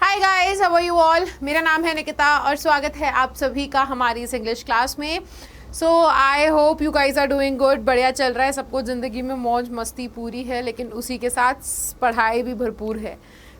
Hi guys, how are you all. मेरा नाम है निकिता और स्वागत है आप सभी का हमारी इस इंग्लिश क्लास में। So I hope you guys are doing good. बढ़िया चल रहा है सबको, ज़िंदगी में मौज मस्ती पूरी है, लेकिन उसी के साथ पढ़ाई भी भरपूर है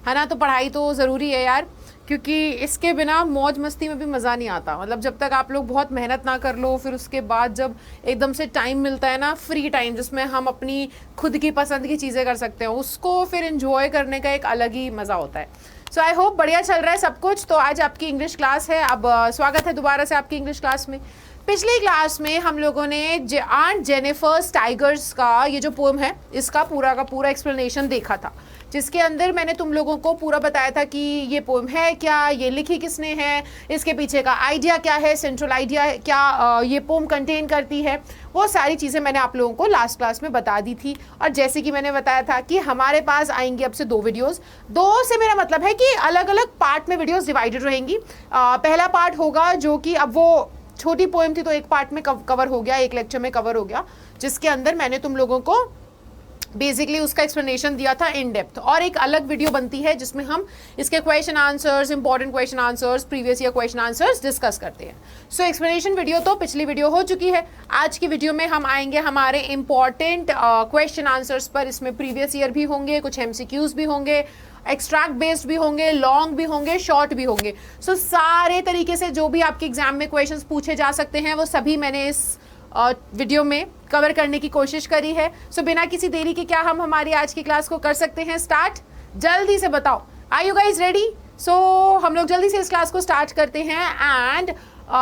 ना। तो पढ़ाई तो ज़रूरी है यार, क्योंकि इसके बिना मौज मस्ती में भी मज़ा नहीं आता। मतलब जब तक आप लोग बहुत मेहनत ना कर लो, फिर उसके बाद जब एकदम से टाइम मिलता है ना, फ्री टाइम जिसमें हम अपनी खुद की पसंद की चीज़ें कर सकते हैं, उसको फिर इन्जॉय करने का एक अलग ही मज़ा होता है। सो आई होप बढ़िया चल रहा है सब कुछ। तो आज आपकी इंग्लिश क्लास है। अब स्वागत है दोबारा से आपकी इंग्लिश क्लास में। पिछली क्लास में हम लोगों ने आंट जेनिफर टाइगर्स का ये जो पोएम है, इसका पूरा का पूरा एक्सप्लेनेशन देखा था, जिसके अंदर मैंने तुम लोगों को पूरा बताया था कि ये पोएम है क्या, ये लिखी किसने है, इसके पीछे का आइडिया क्या है, सेंट्रल आइडिया क्या ये पोएम कंटेन करती है। वो सारी चीज़ें मैंने आप लोगों को लास्ट क्लास में बता दी थी। और जैसे कि मैंने बताया था कि हमारे पास आएंगे अब से 2 वीडियोस। 2 से मेरा मतलब है कि अलग अलग पार्ट में वीडियोस डिवाइडेड रहेंगी। पहला पार्ट होगा जो कि अब वो छोटी पोएम थी तो एक पार्ट में कवर हो गया, एक लेक्चर में कवर हो गया, जिसके अंदर मैंने तुम लोगों को बेसिकली उसका एक्सप्लेनेशन दिया था इन डेप्थ। और एक अलग वीडियो बनती है जिसमें हम इसके question answers, important question answers, previous year question answers discuss करते हैं। सो एक्सप्लेनेशन वीडियो तो पिछली वीडियो हो चुकी है। आज की वीडियो में हम आएंगे हमारे इंपॉर्टेंट क्वेश्चन आंसर्स पर। इसमें प्रीवियस ईयर भी होंगे, कुछ MCQs भी होंगे, एक्सट्रैक्ट बेस्ड भी होंगे, लॉन्ग भी होंगे, शॉर्ट भी होंगे। सो सारे तरीके से जो भी आपके एग्जाम में क्वेश्चंस पूछे जा सकते हैं वो सभी मैंने इस वीडियो में कवर करने की कोशिश करी है। सो बिना किसी देरी के क्या हम हमारी आज की क्लास को कर सकते हैं स्टार्ट? जल्दी से बताओ, आर यू गाइज रेडी? सो हम लोग जल्दी से इस क्लास को स्टार्ट करते हैं। एंड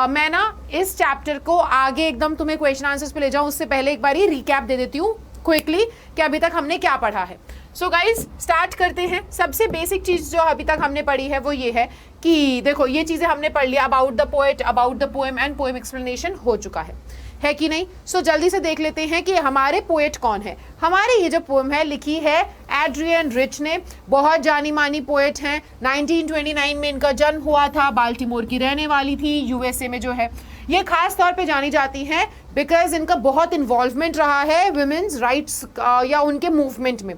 मैं ना इस चैप्टर को आगे एकदम तुम्हें क्वेश्चन आंसर्स पे ले जाऊं, उससे पहले एक बारी रिकैप दे देती हूँ क्विकली कि अभी तक हमने क्या पढ़ा है। सो गाइज स्टार्ट करते हैं। सबसे बेसिक चीज़ जो अभी तक हमने पढ़ी है वो ये है कि देखो, ये चीज़ें हमने पढ़ लिया। About the poet, about the poem and poem explanation हो चुका है कि नहीं? सो जल्दी से देख लेते हैं कि हमारे पोएट कौन है। हमारे ये जो पोएम है लिखी है एड्रियन रिच ने। बहुत जानी मानी पोएट हैं। 1929 में इनका जन्म हुआ था। बाल्टीमोर की रहने वाली थी, USA में जो है। ये खास तौर पे जानी जाती हैं बिकॉज इनका बहुत इन्वॉल्वमेंट रहा है विमेंस राइट्स या उनके मूवमेंट में,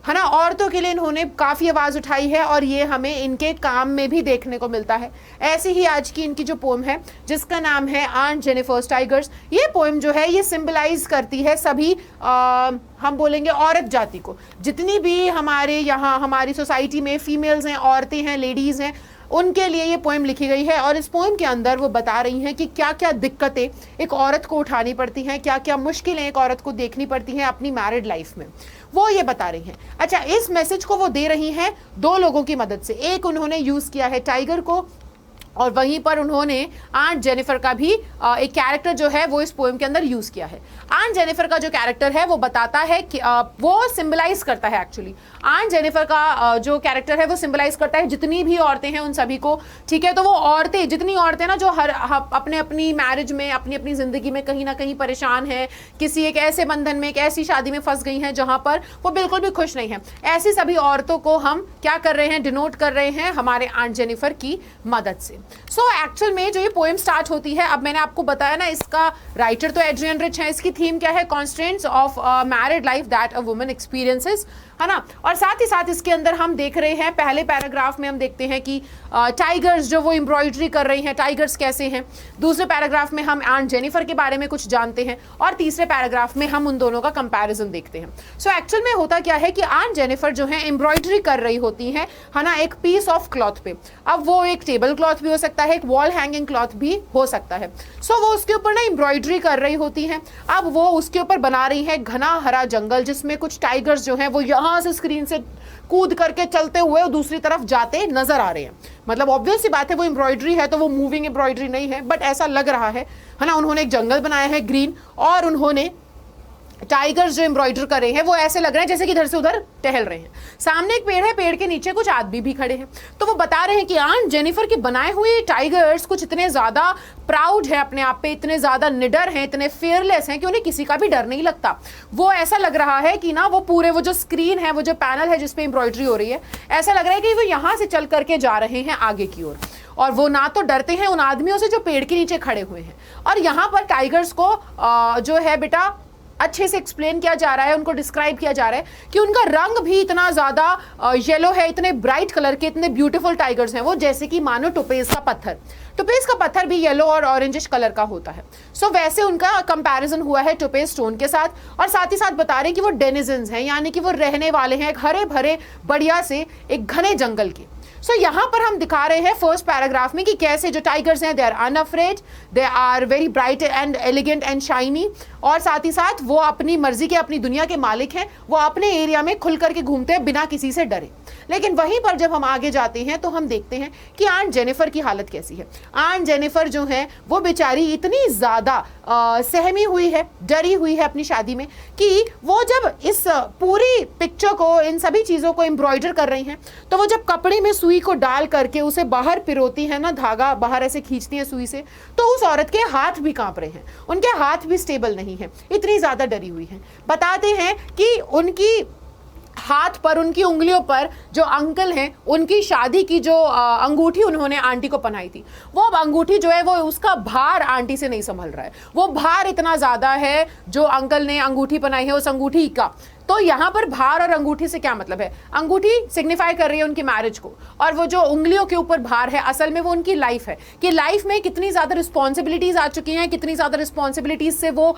है ना। औरतों के लिए इन्होंने काफ़ी आवाज़ उठाई है और ये हमें इनके काम में भी देखने को मिलता है। ऐसे ही आज की इनकी जो पोएम है जिसका नाम है आंट जेनिफर टाइगर्स, ये पोएम जो है ये सिंबलाइज करती है सभी हम बोलेंगे औरत जाति को। जितनी भी हमारे यहाँ हमारी सोसाइटी में फीमेल्स हैं, औरतें हैं, लेडीज़ हैं, उनके लिए ये पोएम लिखी गई है। और इस पोएम के अंदर वो बता रही हैं कि क्या क्या दिक्कतें एक औरत को उठानी पड़ती हैं, क्या क्या मुश्किलें एक औरत को देखनी पड़ती हैं अपनी मैरिड लाइफ में, वो ये बता रही हैं। अच्छा, इस मैसेज को वो दे रही हैं 2 लोगों की मदद से। एक उन्होंने यूज़ किया है टाइगर को, और वहीं पर उन्होंने आंट जेनिफर का भी एक कैरेक्टर जो है वो इस पोएम के अंदर यूज़ किया है। आंट जेनिफर का जो कैरेक्टर है वो बताता है कि वो सिंबलाइज करता है एक्चुअली। आंट जेनिफर का जो कैरेक्टर है वो सिंबलाइज करता है जितनी भी औरतें हैं उन सभी को, ठीक है। तो वो औरतें, जितनी औरतें ना जो हर अपने अपनी मैरिज में, अपनी अपनी ज़िंदगी में कहीं ना कहीं परेशान है, किसी एक ऐसे बंधन में, एक ऐसी शादी में फंस गई हैं जहाँ पर वो बिल्कुल भी खुश नहीं है, ऐसी सभी औरतों को हम क्या कर रहे हैं, डिनोट कर रहे हैं हमारे आंट जेनिफर की मदद से। सो एक्चुअल में जो ये पोएम स्टार्ट होती है, अब मैंने आपको बताया ना इसका राइटर तो एड्रियन रिच है। इसकी थीम क्या है? Constraints of married life that a woman experiences, है ना। और साथ ही साथ इसके अंदर हम देख रहे हैं, पहले पैराग्राफ में हम देखते हैं कि टाइगर्स जो वो एम्ब्रॉयडरी कर रही हैं, टाइगर्स कैसे हैं। दूसरे पैराग्राफ में हम आंट जेनिफर के बारे में कुछ जानते हैं, और तीसरे पैराग्राफ में हम उन दोनों का कंपैरिजन देखते हैं। सो एक्चुअल में होता क्या है कि आंट जेनिफर जो है एम्ब्रॉयडरी कर रही होती हैं, है ना, एक पीस ऑफ क्लॉथ पे। अब वो एक टेबल क्लॉथ भी हो सकता है, एक वॉल हैंगिंग क्लॉथ भी हो सकता है। सो वो उसके ऊपर ना एम्ब्रॉयडरी कर रही होती हैं। अब वो उसके ऊपर बना रही है घना हरा जंगल, जिसमें कुछ टाइगर्स जो हैं वो यहाँ से स्क्रीन से कूद करके चलते हुए दूसरी तरफ जाते नजर आ रहे हैं। मतलब ऑब्वियस सी बात है, वो एम्ब्रॉयडरी है तो वो मूविंग एम्ब्रॉयडरी नहीं है, बट ऐसा लग रहा है ना। उन्होंने एक जंगल बनाया है ग्रीन, और उन्होंने टाइगर्स जो एम्ब्रॉयडर कर रहे हैं वो ऐसे लग रहे हैं जैसे कि इधर से उधर टहल रहे हैं। सामने एक पेड़ है, पेड़ के नीचे कुछ आदमी भी खड़े हैं। तो वो बता रहे हैं कि आंट जेनिफर के बनाए हुए टाइगर्स कुछ इतने ज़्यादा प्राउड है अपने आप पे, इतने ज़्यादा निडर हैं, इतने फेयरलेस हैं कि उन्हें किसी का भी डर नहीं लगता। वो ऐसा लग रहा है कि ना वो पूरे वो जो स्क्रीन है, वो जो पैनल है जिसपे एम्ब्रॉयडरी हो रही है, ऐसा लग रहा है कि वो यहाँ से चल करके जा रहे हैं आगे की ओर। और वो ना तो डरते हैं उन आदमियों से जो पेड़ के नीचे खड़े हुए हैं। और यहाँ पर टाइगर्स को जो है बेटा अच्छे से एक्सप्लेन किया जा रहा है, उनको डिस्क्राइब किया जा रहा है कि उनका रंग भी इतना ज़्यादा येलो है, इतने ब्राइट कलर के, इतने ब्यूटीफुल टाइगर्स हैं वो, जैसे कि मानो टोपेज का पत्थर। टोपेज का पत्थर भी येलो और ऑरेंजिश कलर का होता है। सो वैसे उनका कंपैरिजन हुआ है टोपेज स्टोन के साथ, और साथ ही साथ बता रहे हैं कि वो डेनिजन्स हैं, यानी कि वो रहने वाले हैं एक हरे भरे बढ़िया से एक घने जंगल के। सो यहाँ पर हम दिखा रहे हैं फर्स्ट पैराग्राफ में कि कैसे जो टाइगर्स हैं they are unafraid, they are very bright and elegant and shiny, और साथ ही साथ वो अपनी मर्जी के अपनी दुनिया के मालिक हैं, वो अपने एरिया में खुल करके घूमते हैं बिना किसी से डरे। लेकिन वहीं पर जब हम आगे जाते हैं तो हम देखते हैं कि आंट जेनिफर की हालत कैसी है। आंट जेनिफर जो है वो बेचारी इतनी ज़्यादा सहमी हुई है, डरी हुई है अपनी शादी में, कि वो जब इस पूरी पिक्चर को, इन सभी चीज़ों को एम्ब्रॉयडर कर रही हैं, तो वो जब कपड़े में सुई को डाल करके उसे बाहर पिरोती है ना, धागा बाहर ऐसे खींचती है सुई से, तो उस औरत के हाथ भी कांप रहे हैं, उनके हाथ भी स्टेबल नहीं है, इतनी ज़्यादा डरी हुई है। बताते हैं कि उनकी हाथ पर, उनकी उंगलियों पर जो अंकल हैं, उनकी शादी की जो अंगूठी उन्होंने आंटी को पहनाई थी, वो अब अंगूठी जो है वो उसका भार आंटी से नहीं संभल रहा है। वो भार इतना ज़्यादा है जो अंकल ने अंगूठी पहनाई है उस अंगूठी का। तो यहाँ पर भार और अंगूठी से क्या मतलब है? अंगूठी सिग्निफाई कर रही है उनकी मैरिज को, और वो जो उंगलियों के ऊपर भार है असल में वो उनकी लाइफ है, कि लाइफ में कितनी ज़्यादा रिस्पॉन्सिबिलिटीज़ आ चुकी हैं, कितनी ज़्यादा रिस्पॉन्सिबिलिटीज़ से वो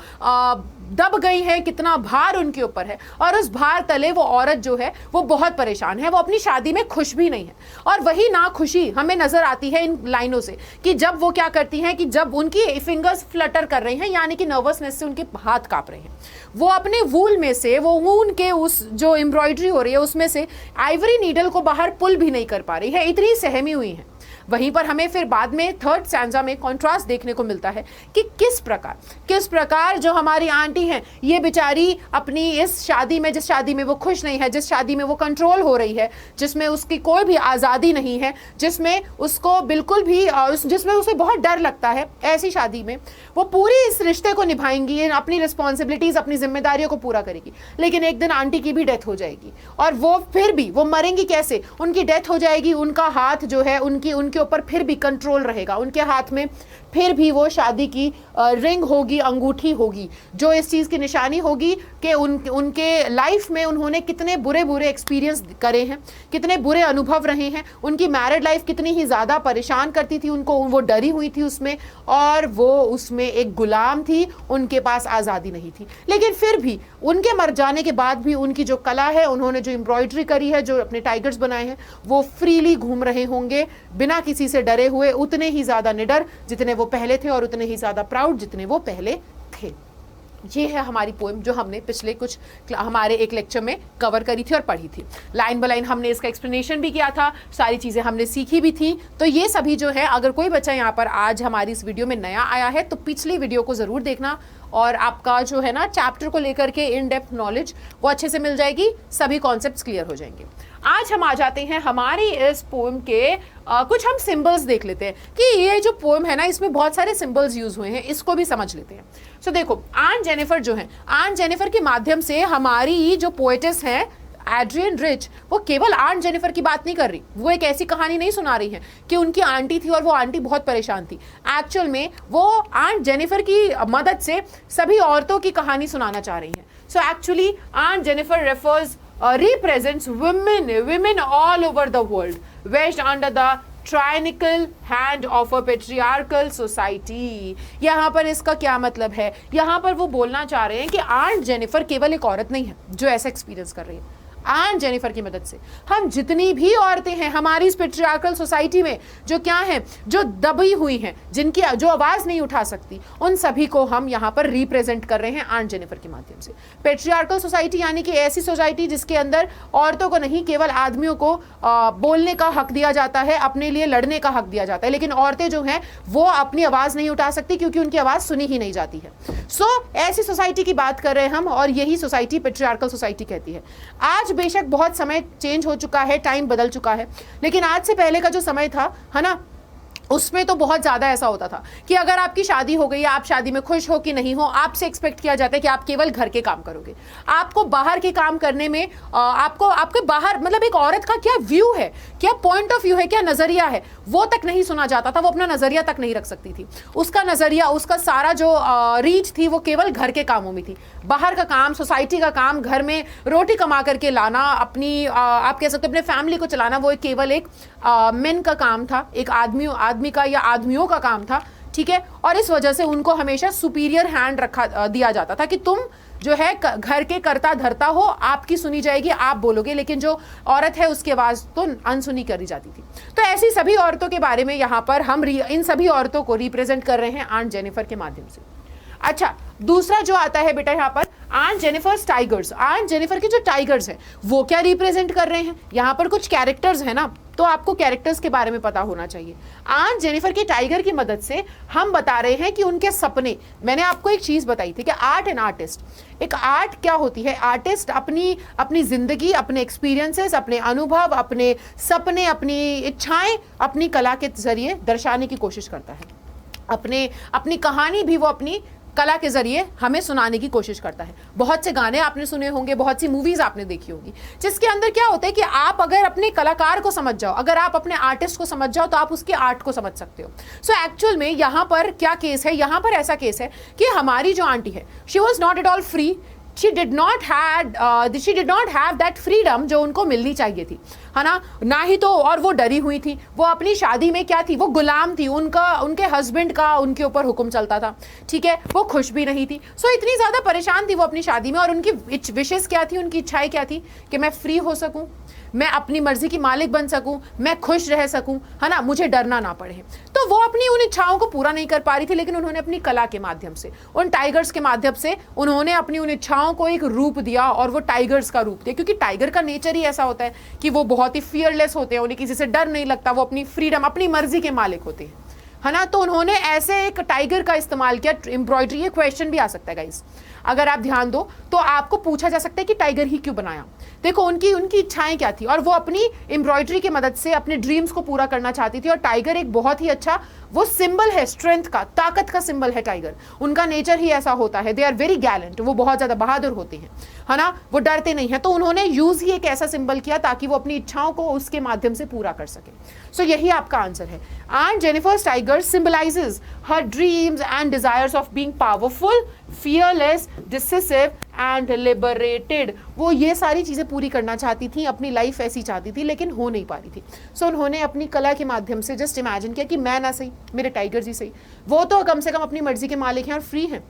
दब गई है, कितना भार उनके ऊपर है, और उस भार तले वो औरत जो है वो बहुत परेशान है, वो अपनी शादी में खुश भी नहीं है। और वही नाखुशी हमें नजर आती है इन लाइनों से, कि जब वो क्या करती हैं कि जब उनकी फिंगर्स फ्लटर कर रही हैं, यानी कि नर्वसनेस से उनके हाथ कांप रहे हैं, वो अपने वूल में से, वो ऊन के उस जो एम्ब्रॉयडरी हो रही है उसमें से आइवरी नीडल को बाहर पुल भी नहीं कर पा रही है, इतनी सहमी हुई है। वहीं पर हमें फिर बाद में थर्ड स्टैंजा में कॉन्ट्रास्ट देखने को मिलता है कि किस प्रकार जो हमारी आंटी हैं, ये बेचारी अपनी इस शादी में, जिस शादी में वो खुश नहीं है, जिस शादी में वो कंट्रोल हो रही है, जिसमें उसकी कोई भी आज़ादी नहीं है, जिसमें उसको बिल्कुल भी जिसमें उसे बहुत डर लगता है, ऐसी शादी में वो पूरी इस रिश्ते को निभाएंगी, अपनी रिस्पॉन्सिबिलिटीज़, अपनी जिम्मेदारियों को पूरा करेगी। लेकिन एक दिन आंटी की भी डेथ हो जाएगी, और वो फिर भी वो मरेंगी कैसे? उनकी डेथ हो जाएगी, उनका हाथ जो है उनके ऊपर फिर भी कंट्रोल रहेगा, उनके हाथ में फिर भी वो शादी की रिंग होगी, अंगूठी होगी, जो इस चीज़ की निशानी होगी कि उनके लाइफ में उन्होंने कितने बुरे एक्सपीरियंस करे हैं, कितने बुरे अनुभव रहे हैं, उनकी मैरिड लाइफ कितनी ही ज़्यादा परेशान करती थी उनको, वो डरी हुई थी उसमें, और वो उसमें एक गुलाम थी, उनके पास आज़ादी नहीं थी। लेकिन फिर भी उनके मर जाने के बाद भी उनकी जो कला है, उन्होंने जो एम्ब्रॉयडरी करी है, जो अपने टाइगर्स बनाए हैं, वो फ्रीली घूम रहे होंगे बिना किसी से डरे हुए, उतने ही ज़्यादा निडर जितने वो पहले थे, और उतने ही ज़्यादा प्राउड जितने वो पहले थे। ये है हमारी पोएम जो हमने पिछले कुछ हमारे एक लेक्चर में कवर करी थी और पढ़ी थी। लाइन बाय लाइन हमने इसका एक्सप्लेनेशन भी किया था, सारी चीज़ें हमने सीखी भी थी। तो ये सभी जो है, अगर कोई बच्चा यहाँ पर आज हमारी इस वीडियो में नया आया है तो पिछली वीडियो को ज़रूर देखना, और आपका जो है ना चैप्टर को लेकर के इन डेप्थ नॉलेज वो अच्छे से मिल जाएगी, सभी कॉन्सेप्ट्स क्लियर हो जाएंगे। आज हम आ जाते हैं हमारी इस पोएम के कुछ हम सिंबल्स देख लेते हैं कि ये जो पोएम है ना, इसमें बहुत सारे सिंबल्स यूज हुए हैं, इसको भी समझ लेते हैं। सो देखो, आंट जेनिफर जो है, आंट जेनिफर के माध्यम से हमारी जो पोएटेस हैं एड्रियन रिच, वो केवल आंट जेनिफर की बात नहीं कर रही, वो एक ऐसी कहानी नहीं सुना रही है कि उनकी आंटी थी और वो आंटी बहुत परेशान थी। एक्चुअल में वो आंट जेनिफर की मदद से सभी औरतों की कहानी सुनाना चाह रही हैं। So actually aunt Jennifer refers represents women all over the world wedged under the tyrannical hand of a patriarchal society। यहाँ पर इसका क्या मतलब है? यहाँ पर वो बोलना चाह रहे हैं कि आंट जेनिफर केवल एक औरत नहीं है जो ऐसा एक्सपीरियंस कर रही है। आंट जेनिफर की मदद से हम जितनी भी औरतें हैं हमारी इस पेट्रियार्कल सोसाइटी में, जो क्या हैं, जो दबी हुई हैं, जिनकी जो आवाज़ नहीं उठा सकती, उन सभी को हम यहाँ पर रिप्रेजेंट कर रहे हैं आंट जेनिफर के माध्यम से। पेट्रियार्कल सोसाइटी यानी कि ऐसी सोसाइटी जिसके अंदर औरतों को नहीं, केवल आदमियों को बोलने का हक दिया जाता है, अपने लिए लड़ने का हक दिया जाता है, लेकिन औरतें जो हैं वो अपनी आवाज़ नहीं उठा सकती क्योंकि उनकी आवाज़ सुनी ही नहीं जाती है। सो ऐसी सोसाइटी की बात कर रहे हैं हम, और यही सोसाइटी पेट्रियार्कल सोसाइटी कहती है। आज बेशक बहुत समय चेंज हो चुका है, टाइम बदल चुका है, लेकिन आज से पहले का जो समय था, है ना, उसमें तो बहुत ज़्यादा ऐसा होता था कि अगर आपकी शादी हो गई है, आप शादी में खुश हो कि नहीं हो, आपसे एक्सपेक्ट किया जाता है कि आप केवल घर के काम करोगे। आपको बाहर के काम करने में आपको आपके बाहर मतलब एक औरत का क्या व्यू है, क्या पॉइंट ऑफ व्यू है, क्या नज़रिया है, वो तक नहीं सुना जाता था। वो अपना नज़रिया तक नहीं रख सकती थी। उसका नज़रिया, उसका सारा जो रीच थी वो केवल घर के कामों में थी। बाहर का काम, सोसाइटी का काम, घर में रोटी कमा करके लाना, अपनी आप कह सकते हो अपने फैमिली को चलाना, वो केवल एक मेन का काम था, एक आदमी का या आदमियों का काम था, ठीक है। और इस वजह से उनको हमेशा सुपीरियर हैंड रखा दिया जाता था कि तुम जो है घर के करता धरता हो, आपकी सुनी जाएगी, आप बोलोगे, लेकिन जो औरत है उसकी आवाज़ तो अनसुनी करी जाती थी। तो ऐसी सभी औरतों के बारे में यहाँ पर हम इन सभी औरतों को रिप्रेजेंट कर रहे हैं आंट जेनिफर के माध्यम से। अच्छा, दूसरा जो आता है बेटा यहाँ पर aunt Jennifer's tigers. Aunt Jennifer के जो टाइगर्स हैं वो क्या रिप्रेजेंट कर रहे हैं? यहाँ पर कुछ कैरेक्टर्स हैं ना, तो आपको कैरेक्टर्स के बारे में पता होना चाहिए। आंट जेनिफर के टाइगर की मदद से हम बता रहे हैं कि उनके सपने, मैंने आपको एक चीज बताई थी कि आर्ट एंड आर्टिस्ट, एक आर्ट क्या होती है, आर्टिस्ट अपनी जिंदगी, अपने एक्सपीरियंसेस, अपने अनुभव, अपने सपने, अपनी इच्छाएं अपनी कला के जरिए दर्शाने की कोशिश करता है। अपनी कहानी भी वो अपनी कला के जरिए हमें सुनाने की कोशिश करता है। बहुत से गाने आपने सुने होंगे, बहुत सी मूवीज आपने देखी होगी, जिसके अंदर क्या होता है कि आप अगर अपने कलाकार को समझ जाओ, अगर आप अपने आर्टिस्ट को समझ जाओ, तो आप उसके आर्ट को समझ सकते हो। सो एक्चुअल में यहाँ पर क्या केस है, यहाँ पर ऐसा केस है कि हमारी जो आंटी है, she was not at all free, she did not have that freedom जो उनको मिलनी चाहिए थी, है ना ही तो। और वो डरी हुई थी, वो अपनी शादी में क्या थी, वो गुलाम थी, उनके हस्बैंड का उनके ऊपर हुक्म चलता था, ठीक है। वो खुश भी नहीं थी, सो इतनी ज़्यादा परेशान थी वो अपनी शादी में। और उनकी विशेष क्या थी, उनकी इच्छाएं क्या थी कि मैं फ्री हो सकूं, मैं अपनी मर्जी की मालिक बन सकूं, मैं खुश रह सकूं, है ना, मुझे डरना ना पड़े। तो वो अपनी उन इच्छाओं को पूरा नहीं कर पा रही थी, लेकिन उन्होंने अपनी कला के माध्यम से, उन टाइगर्स के माध्यम से उन्होंने अपनी उन इच्छाओं को एक रूप दिया, और वो टाइगर्स का रूप दिया। क्योंकि टाइगर का नेचर ही ऐसा होता है कि वो बहुत ही फियरलेस होते हैं, उन्हें किसी से डर नहीं लगता, वो अपनी फ्रीडम, अपनी मर्जी के मालिक होते हैं, है ना। तो उन्होंने ऐसे एक टाइगर का इस्तेमाल किया। एम्ब्रॉयडरी, ये क्वेश्चन भी आ सकता है गाइस, अगर आप ध्यान दो तो आपको पूछा जा सकता है कि टाइगर ही क्यों बनाया। देखो उनकी इच्छाएं क्या थी, और वो अपनी एम्ब्रॉयडरी की मदद से अपने ड्रीम्स को पूरा करना चाहती थी। और टाइगर एक बहुत ही अच्छा वो सिंबल है, स्ट्रेंथ का, ताकत का सिंबल है टाइगर। उनका नेचर ही ऐसा होता है, दे आर वेरी गैलेंट, वो बहुत ज़्यादा बहादुर होते हैं, है ना, वो डरते नहीं हैं। तो उन्होंने यूज़ ही एक ऐसा सिंबल किया ताकि वो अपनी इच्छाओं को उसके माध्यम से पूरा कर सके। सो यही आपका आंसर है। Aunt Jennifer's tiger symbolises her dreams and desires of being powerful, fearless, decisive and liberated. वो ये सारी चीज़ें पूरी करना चाहती थी, अपनी लाइफ ऐसी चाहती थी, लेकिन हो नहीं पा रही थी। सो उन्होंने अपनी कला के माध्यम से जस्ट इमेजिन किया कि मैं ना सही, मेरे टाइगर जी सही, वो तो कम से कम अपनी मर्जी के मालिक हैं और फ्री हैं।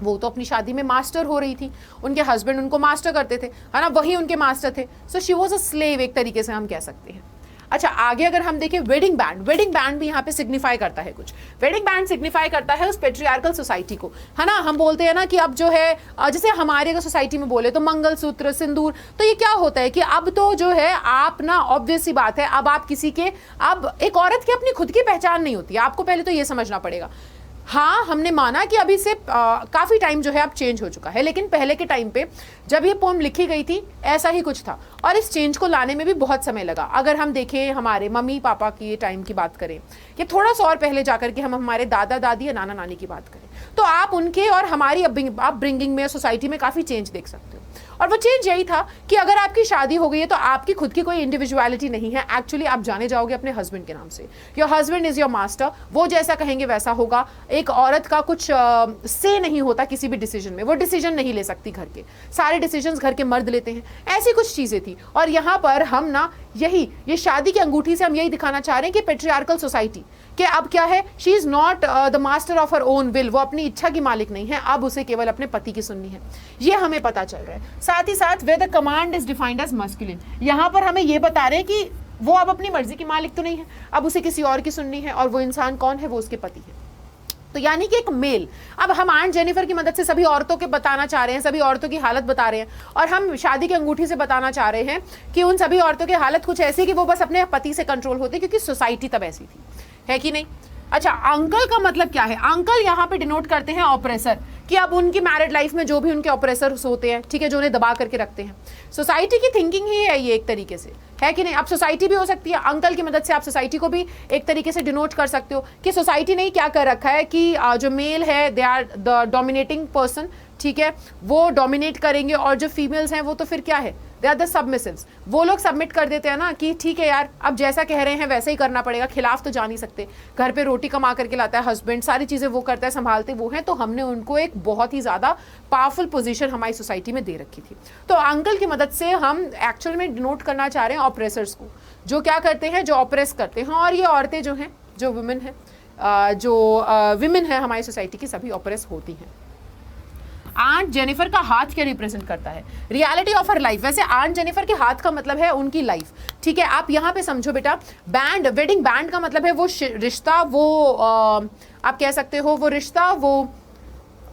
वो तो अपनी शादी में मास्टर हो रही थी, उनके हस्बैंड उनको मास्टर करते थे, है ना, वही उनके मास्टर थे। So she was a slave, एक तरीके से हम कह सकते हैं। अच्छा, आगे अगर हम देखें वेडिंग बैंड भी यहाँ पे सिग्निफाई करता है कुछ। वेडिंग बैंड सिग्निफाई करता है उस पेट्रियार्कल सोसाइटी को, है ना। हम बोलते हैं ना कि अब जो है, जैसे हमारे अगर सोसाइटी में बोले तो मंगलसूत्र, सिंदूर, तो ये क्या होता है कि अब तो जो है आप ना, ऑब्वियस सी बात है, अब आप किसी के, अब एक औरत की अपनी खुद की पहचान नहीं होती है। आपको पहले तो ये समझना पड़ेगा। हाँ, हमने माना कि अभी से काफ़ी टाइम जो है अब चेंज हो चुका है, लेकिन पहले के टाइम पे जब ये पोम लिखी गई थी ऐसा ही कुछ था, और इस चेंज को लाने में भी बहुत समय लगा। अगर हम देखें हमारे मम्मी पापा की टाइम की बात करें, या थोड़ा सा और पहले जाकर के हम हमारे दादा दादी या नाना नानी की बात करें, तो आप उनके और हमारी अपब्रिंगिंग में, सोसाइटी में काफ़ी चेंज देख सकते हो। और वो चेंज यही था कि अगर आपकी शादी हो गई है तो आपकी खुद की कोई इंडिविजुअलिटी नहीं है। एक्चुअली आप जाने जाओगे अपने हस्बैंड के नाम से। Your husband is your master, वो जैसा कहेंगे वैसा होगा। एक औरत का कुछ से नहीं होता किसी भी डिसीजन में, वो डिसीजन नहीं ले सकती, घर के सारे डिसीजंस घर के मर्द लेते हैं। ऐसी कुछ चीज़ें थी। और यहाँ पर हम ना ये शादी की अंगूठी से हम यही दिखाना चाह रहे हैं कि पेट्रियार्कल सोसाइटी कि अब क्या है, she is not the master of her own will, वो अपनी इच्छा की मालिक नहीं है, अब उसे केवल अपने पति की सुननी है। ये हमें पता चल रहा है। साथ ही साथ way the command is defined as masculine, यहाँ पर हमें ये बता रहे हैं कि वो अब अपनी मर्जी की मालिक तो नहीं है, अब उसे किसी और की सुननी है, और वो इंसान कौन है, वो उसके पति है। तो यानी कि एक मेल। अब हम आंट जेनिफर की मदद से सभी औरतों के बताना चाह रहे हैं, सभी औरतों की हालत बता रहे हैं, और हम शादी की अंगूठी से बताना चाह रहे हैं कि उन सभी औरतों की हालत कुछ ऐसी कि वो बस अपने पति से कंट्रोल होती, क्योंकि सोसाइटी तब ऐसी थी, है कि नहीं। अच्छा, अंकल का मतलब क्या है? अंकल यहाँ पे डिनोट करते हैं ऑपरेसर, कि अब उनकी मैरिड लाइफ में जो भी उनके ऑपरेसर्स होते हैं, ठीक है, जो उन्हें दबा करके रखते हैं, सोसाइटी की थिंकिंग ही है ये एक तरीके से, है कि नहीं। अब सोसाइटी भी हो सकती है, अंकल की मदद से आप सोसाइटी को भी एक तरीके से डिनोट कर सकते हो कि सोसाइटी ने क्या कर रखा है कि जो मेल है they are the dominating person, ठीक है, वो डोमिनेट करेंगे, और जो फीमेल्स हैं वो तो फिर क्या है, दे आर द सबमिसिव्स। वो लोग सबमिट कर देते हैं ना कि ठीक है यार, अब जैसा कह रहे हैं वैसे ही करना पड़ेगा, खिलाफ तो जा नहीं सकते। घर पे रोटी कमा करके लाता है हस्बैंड, सारी चीज़ें वो करता है, संभालते वो हैं, तो हमने उनको एक बहुत ही ज़्यादा पावरफुल पोजीशन हमारी सोसाइटी में दे रखी थी। तो अंकल की मदद से हम एक्चुअल में डिनोट करना चाह रहे हैं ऑपरेसर्स को, जो क्या करते हैं, जो ऑपरेस करते हैं। और ये औरतें जो हैं, जो वुमेन हैं, जो विमेन है हमारी सोसाइटी की, सभी ऑपरेस होती हैं। आंट जेनिफर का हाथ क्या रिप्रेजेंट करता है? Reality of her life. वैसे आंट जेनिफर के हाथ का मतलब है उनकी लाइफ, ठीक है। आप यहाँ पे समझो बेटा, बैंड, वेडिंग बैंड का मतलब है वो रिश्ता, वो आप कह सकते हो वो रिश्ता, वो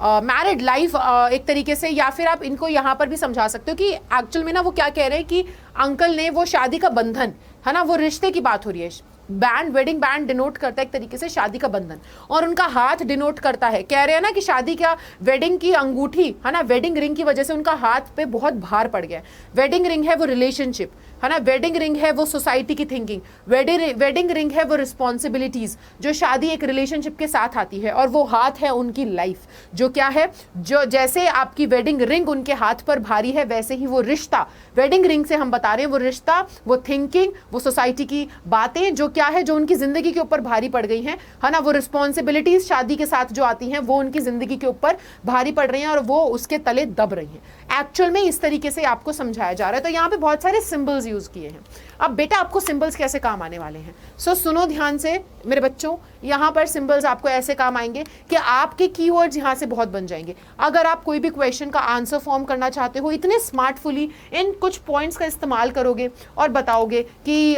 मैरिड लाइफ एक तरीके से, या फिर आप इनको यहाँ पर भी समझा सकते हो कि एक्चुअल में ना वो क्या कह रहे हैं कि अंकल ने वो शादी का बंधन है ना, वो रिश्ते की बात हो रही है। बैंड, वेडिंग बैंड डिनोट करता है एक तरीके से शादी का बंधन, और उनका हाथ डिनोट करता है, कह रहे हैं ना कि शादी का, वेडिंग की अंगूठी है ना, वेडिंग रिंग की वजह से उनका हाथ पे बहुत भार पड़ गया। वेडिंग रिंग है वो रिलेशनशिप, है ना, वेडिंग रिंग है वो सोसाइटी की थिंकिंग, वेडिंग रिंग है वो रिस्पॉन्सिबिलिटीज जो शादी एक रिलेशनशिप के साथ आती है, और वो हाथ है उनकी लाइफ, जो क्या है, जो जैसे आपकी वेडिंग रिंग उनके हाथ पर भारी है, वैसे ही वो रिश्ता, वेडिंग रिंग से हम बता रहे हैं वो रिश्ता, वो थिंकिंग, वो सोसाइटी की बातें जो क्या है, जो उनकी जिंदगी के ऊपर भारी पड़ गई हैं, है ना, वो रिस्पॉन्सिबिलिटीज शादी के साथ जो आती हैं वो उनकी जिंदगी के ऊपर भारी पड़ रही हैं, और वो उसके तले दब रही हैं। एक्चुअल में इस तरीके से आपको समझाया जा रहा है। तो यहाँ पे बहुत सारे सिंबल्स यूज किए हैं। अब बेटा आपको सिंबल्स कैसे काम आने वाले हैं, सुनो ध्यान से मेरे बच्चों। यहाँ पर सिंबल्स आपको ऐसे काम आएंगे कि आपके कीवर्ड्स यहाँ से बहुत बन जाएंगे। अगर आप कोई भी क्वेश्चन का आंसर फॉर्म करना चाहते हो, इतने स्मार्टफुली इन कुछ पॉइंट्स का इस्तेमाल करोगे और बताओगे कि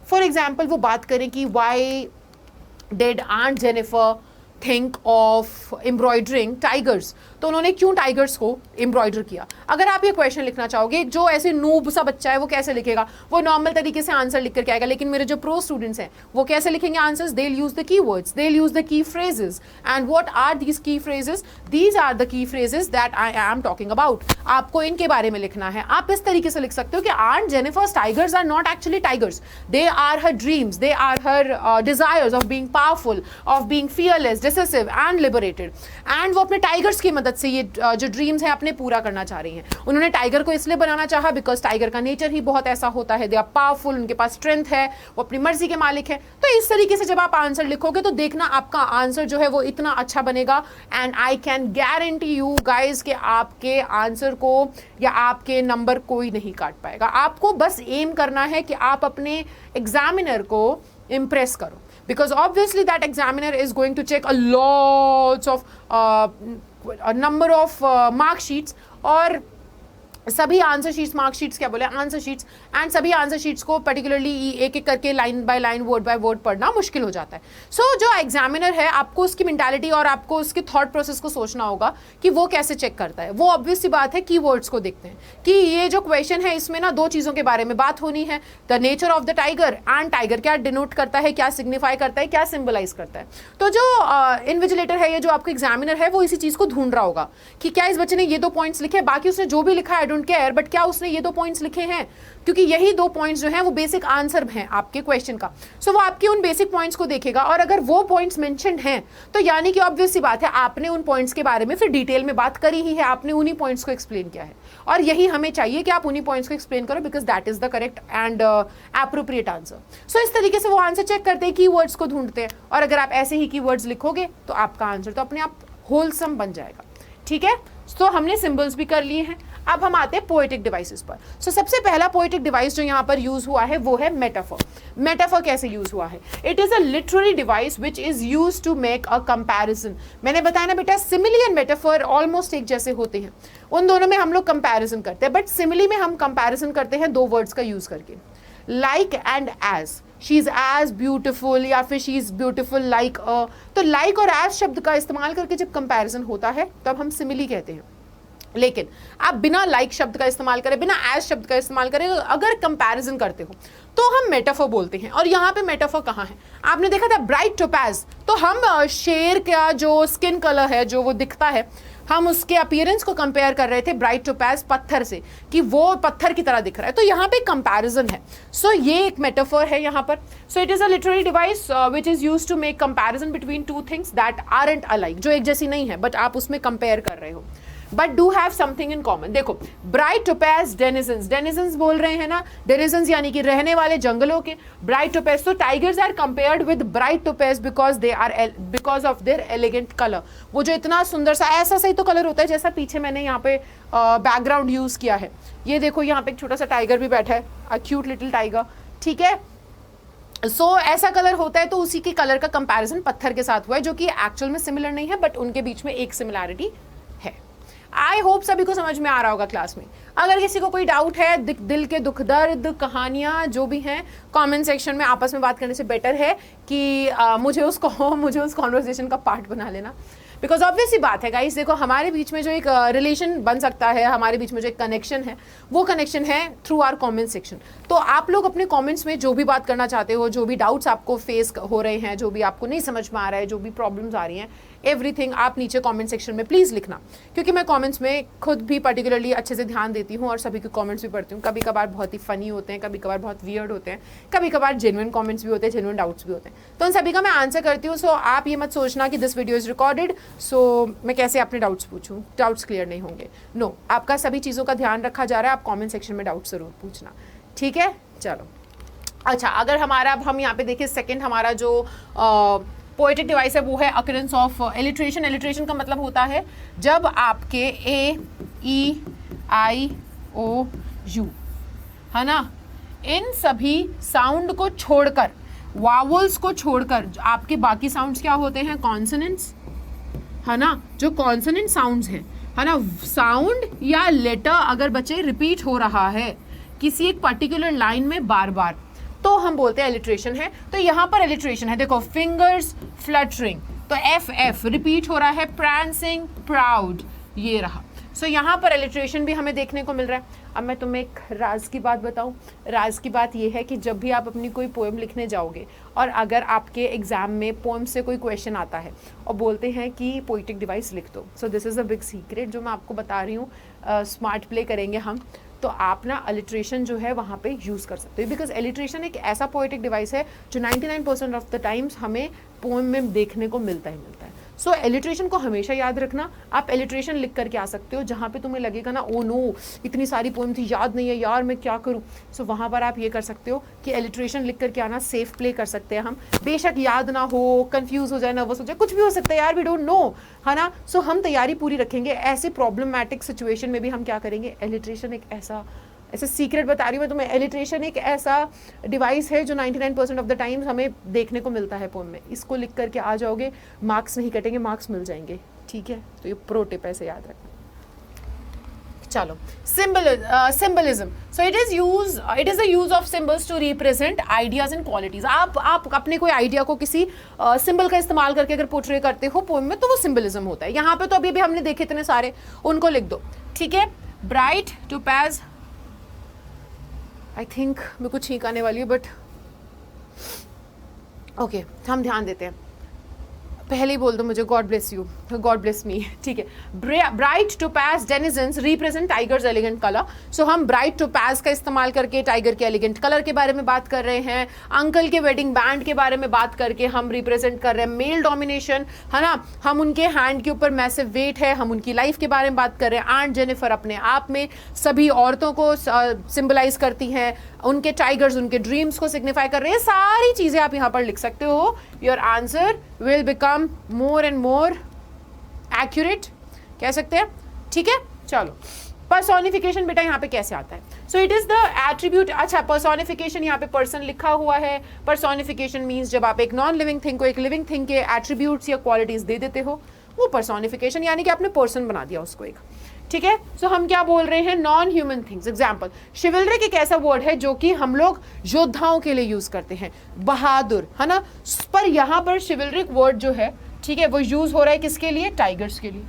फॉर एग्जाम्पल वो बात करें कि why did aunt Jennifer think of embroidering tigers, तो उन्होंने क्यों टाइगर्स को एम्ब्रॉयडर किया। अगर आप ये क्वेश्चन लिखना चाहोगे, जो ऐसे नूब सा बच्चा है वो कैसे लिखेगा, वो नॉर्मल तरीके से आंसर लिख करके आएगा। लेकिन मेरे जो प्रो स्टूडेंट्स हैं वो कैसे लिखेंगे answers, they will use the keywords, they will use the key phrases. And what are these key phrases? These are the key phrases that I am talking about. आपको इनके बारे में लिखना है। आप इस तरीके से लिख सकते हो कि aunt Jennifer's tigers are not actually tigers, they are her dreams, they are her desires of being powerful, of being fearless, decisive and liberated. And वो अपने टाइगर्स की मदद से ये जो ड्रीम्स हैं अपने पूरा करना चाह रही हैं। उन्होंने टाइगर को इसलिए बनाना चाहा बिकॉज टाइगर का नेचर ही बहुत ऐसा होता है, दे आर पावरफुल, उनके पास स्ट्रेंथ है, वो अपनी मर्जी के मालिक है। तो इस तरीके से जब आप आंसर लिखोगे तो देखना आपका आंसर जो है वो इतना अच्छा बनेगा। And I can guarantee you guys कि आपके आंसर को या आपके नंबर कोई नहीं काट पाएगा। आपको बस एम करना है कि आप अपने एग्जामिनर को इम्प्रेस करो, because obviously that examiner is going to check a lots of a number of mark sheets, और सभी आंसर शीट्स, मार्क शीट्स क्या बोले, आंसर शीट्स, एंड सभी आंसर शीट्स को पर्टिकुलरली एक एक करके line by line, word by word पढ़ना मुश्किल हो जाता है। सो जो एग्जामिनर है आपको उसकी मेंटालिटी और आपको उसके थॉट प्रोसेस को सोचना होगा कि वो कैसे चेक करता है। वो ऑब्वियस सी बात है कीवर्ड्स को देखते हैं कि ये जो क्वेश्चन है इसमें ना दो चीज़ों के बारे में बात होनी है, the nature of the tiger and tiger क्या डिनोट करता है, क्या सिग्निफाई करता है, क्या सिंबलाइज करता है। तो जो इन्विजिलेटर है या जो आपको एग्जामिनर है वो इसी चीज़ को ढूंढ रहा होगा कि क्या इस बच्चे ने ये 2 पॉइंट्स लिखे, बाकी उसने जो भी लिखा है डोंट केयर, बट क्या उसने ये 2 पॉइंट्स लिखे हैं, क्योंकि यही 2 पॉइंट्स जो हैं वो बेसिक आंसर हैं आपके क्वेश्चन का। सो वो आपके उन बेसिक पॉइंट्स को देखेगा, और अगर वो पॉइंट्स मेंशन्ड हैं तो यानी कि ऑब्वियस सी बात है आपने उन पॉइंट्स के बारे में फिर डिटेल में बात करी ही है, आपने उन्हीं पॉइंट्स को एक्सप्लेन किया है। और यही हमें चाहिए कि आप उन्हीं पॉइंट्स को एक्सप्लेन करो, because that is the correct and appropriate answer. So इस तरीके से वो आंसर चेक करते हैं, कीवर्ड्स को ढूंढते हैं, और अगर आप ऐसे ही कीवर्ड्स लिखोगे तो आपका आंसर तो अपने आप होलसम बन जाएगा। ठीक है, तो हमने सिंबल्स भी कर लिए हैं। अब हम आते हैं पोएटिक डिवाइसेस पर। सो सबसे पहला पोएटिक डिवाइस जो यहाँ पर यूज हुआ है वो है मेटाफर। मेटाफर कैसे यूज हुआ है? It is a literary device which is use to make a comparison. मैंने बताया ना बेटा, सिमिली एंड मेटाफर ऑलमोस्ट एक जैसे होते हैं, उन दोनों में हम लोग कंपैरिजन करते हैं, बट सिमिली में हम कंपैरिजन करते हैं 2 वर्ड्स का यूज करके, like and as. She is as beautiful या फिर she is beautiful like a. तो लाइक और एज शब्द का इस्तेमाल करके जब कंपैरिजन होता है तब हम सिमिली कहते हैं। लेकिन आप बिना लाइक शब्द का इस्तेमाल करें, बिना एज शब्द का इस्तेमाल करें, अगर कंपैरिजन करते हो तो हम मेटाफोर बोलते हैं। और यहाँ पे मेटाफोर कहाँ है? आपने देखा था ब्राइट टोपैज, तो हम शेर का जो स्किन कलर है, जो वो दिखता है, हम उसके अपीयरेंस को कंपेयर कर रहे थे ब्राइट टोपैज पत्थर से, कि वो पत्थर की तरह दिख रहा है। तो यहाँ पे कंपैरिजन है। सो ये एक मेटाफोर है यहाँ पर। So it is a literary device which is used to make comparison between two things that aren't alike, जो एक जैसी नहीं है बट आप उसमें कंपेयर कर रहे हो, but do have something in common. देखो ब्राइट टोपैज डेनिजन्स, डेनिजन्स बोल रहे हैं ना, डेनिजन्स यानी कि रहने वाले जंगलों के। ब्राइट टोपैज, तो tigers are compared with bright topaz because of their elegant colour. वो जो इतना सुंदर सा ऐसा सही तो कलर होता है जैसा पीछे मैंने यहाँ पे बैकग्राउंड यूज किया है। ये देखो यहाँ पे एक छोटा सा टाइगर भी बैठा है, अ क्यूट लिटिल टाइगर, ठीक है। सो ऐसा कलर होता है, तो उसी के कलर का कंपैरिजन पत्थर के साथ हुआ है, जो कि एक्चुअल में सिमिलर नहीं है बट उनके बीच में एक सिमिलैरिटी है। आई होप सभी को समझ में आ रहा होगा क्लास में। अगर किसी को कोई डाउट है, दिल के दुख दर्द कहानियाँ जो भी हैं, कमेंट सेक्शन में आपस में बात करने से बेटर है कि मुझे उस कॉन्वर्सेशन का पार्ट बना लेना। बिकॉज ऑब्वियस ही बात है गाइस, देखो हमारे बीच में जो एक रिलेशन बन सकता है, हमारे बीच में जो एक कनेक्शन है, वो कनेक्शन है थ्रू आवर कमेंट सेक्शन। तो आप लोग अपने कमेंट्स में जो भी बात करना चाहते हो, जो भी डाउट्स आपको फेस हो रहे हैं, जो भी आपको नहीं समझ में आ रहा है, जो भी प्रॉब्लम्स आ रही हैं, एवरीथिंग आप नीचे कमेंट सेक्शन में प्लीज़ लिखना, क्योंकि मैं कमेंट्स में खुद भी पर्टिकुलरली अच्छे से ध्यान देती हूँ और सभी के कमेंट्स भी पढ़ती हूँ। कभी कभार बहुत ही फनी होते हैं, कभी कभार बहुत वियर्ड होते हैं, कभी कभार जेन्युइन कमेंट्स भी होते हैं, जेन्युइन डाउट्स भी होते हैं, तो उन सभी का मैं आंसर करती हूँ। सो आप ये मत सोचना कि दिस वीडियो इज़ रिकॉर्डेड, सो मैं कैसे अपने डाउट्स पूछूँ, डाउट्स क्लियर नहीं होंगे। नो, आपका सभी चीज़ों का ध्यान रखा जा रहा है। आप कॉमेंट सेक्शन में डाउट ज़रूर पूछना, ठीक है। चलो अच्छा, अगर हमारा अब हम यहाँ पे देखिए सेकेंड हमारा जो पोएटिक डिवाइस है वो है अकरेंस ऑफ एलिट्रेशन। एलिट्रेशन का मतलब होता है जब आपके ए ई आई ओ यू, है ना, इन सभी साउंड को छोड़कर, वावल्स को छोड़कर आपके बाकी साउंड्स क्या होते हैं? कॉन्सोनेंट्स, है ना। जो कॉन्सोनेंट साउंड्स हैं, है ना, साउंड या लेटर अगर बच्चे रिपीट हो रहा है किसी एक पर्टिकुलर लाइन में बार बार, तो हम बोलते हैं एलिट्रेशन है। तो यहाँ पर एलिट्रेशन है, देखो फिंगर्स फ्लटरिंग, तो एफ एफ रिपीट हो रहा है, प्रांसिंग प्राउड, ये रहा। सो यहाँ पर एलिट्रेशन भी हमें देखने को मिल रहा है। अब मैं तुम्हें एक राज की बात बताऊँ। राज की बात ये है कि जब भी आप अपनी कोई पोएम लिखने जाओगे और अगर आपके एग्जाम में पोएम से कोई क्वेश्चन आता है और बोलते हैं कि पोएटिक डिवाइस लिख दो, so this is a big secret जो मैं आपको बता रही हूँ। स्मार्ट प्ले करेंगे हम, तो आप ना अलिट्रेशन जो है वहाँ पे यूज़ कर सकते हो, बिकॉज एलिट्रेशन एक ऐसा पोएटिक डिवाइस है जो 99% ऑफ द टाइम्स हमें पोएम में देखने को मिलता ही मिलता है। सो एलिट्रेशन को हमेशा याद रखना। आप एलिट्रेशन लिख करके आ सकते हो जहाँ पे तुम्हें लगेगा ना, ओ नो इतनी सारी पोएम थी, याद नहीं है यार, मैं क्या करूँ। सो वहाँ पर आप ये कर सकते हो कि एलिट्रेशन लिख करके आना, सेफ प्ले कर सकते हैं हम। बेशक याद ना हो, कंफ्यूज हो जाए, नर्वस हो जाए, कुछ भी हो सकता है यार, वी डोंट नो, है ना। सो हम तैयारी पूरी रखेंगे। ऐसे प्रॉब्लमैटिक सिचुएशन में भी हम क्या करेंगे, एलिट्रेशन एक ऐसे सीक्रेट बता रही हूँ मैं तुम्हें, एलिट्रेशन एक ऐसा डिवाइस है जो 99% ऑफ द टाइम्स हमें देखने को मिलता है पोएम में। इसको लिख करके आ जाओगे, मार्क्स नहीं कटेंगे, मार्क्स मिल जाएंगे, ठीक है। तो ये प्रो टिप ऐसे याद रखना। चलो, symbolism. So it is the use of symbols to represent ideas and qualities. आप अपने कोई आइडिया को किसी सिंबल का इस्तेमाल करके अगर पोर्ट्रे करते हो पोएम में, तो वो सिंबलिज्म होता है। यहाँ पे तो अभी भी हमने देखे इतने सारे, उनको लिख दो, ठीक है। ब्राइट टोपैज, आई थिंक मैं कुछ छींक आने वाली हूँ, बट ओके, हम ध्यान देते हैं। पहले ही बोल दो मुझे, God bless you, God bless me, ठीक है। Bright topaz denizens represent tigers elegant colour. So हम ब्राइट टोपैज का इस्तेमाल करके टाइगर के एलिगेंट कलर के बारे में बात कर रहे हैं। अंकल के वेडिंग बैंड के बारे में बात करके हम रिप्रेजेंट कर रहे हैं मेल डोमिनेशन, है ना। हम उनके हैंड के ऊपर मैसिव वेट है, हम उनकी लाइफ के बारे में बात कर रहे हैं। आंट जेनिफर अपने आप में सभी औरतों को सिंबलाइज करती हैं, उनके टाइगर्स उनके ड्रीम्स को सिग्निफाई कर रहे हैं। सारी चीज़ें आप यहाँ पर लिख सकते हो। Your answer will become more and more accurate, कह सकते हैं, ठीक है। चलो, पर्सोनिफिकेशन बेटा यहाँ पे कैसे आता है? सो इट इज द एट्रीब्यूट। अच्छा, पर्सोनिफिकेशन यहाँ पे पर्सन लिखा हुआ है। पर्सोनिफिकेशन मीन्स जब आप एक नॉन लिविंग थिंग को एक लिविंग थिंग के एट्रीब्यूट्स या क्वालिटीज दे देते हो, वो पर्सोनिफिकेशन, यानी कि आपने पर्सन बना दिया उसको एक, ठीक है। सो हम क्या बोल रहे हैं, नॉन ह्यूमन थिंग्स। एग्जाम्पल, शिवलरिक एक ऐसा वर्ड है जो कि हम लोग योद्धाओं के लिए यूज करते हैं, बहादुर, है ना। पर यहाँ पर शिवलरिक वर्ड जो है, ठीक है, वो यूज हो रहा है किसके लिए? टाइगर्स के लिए।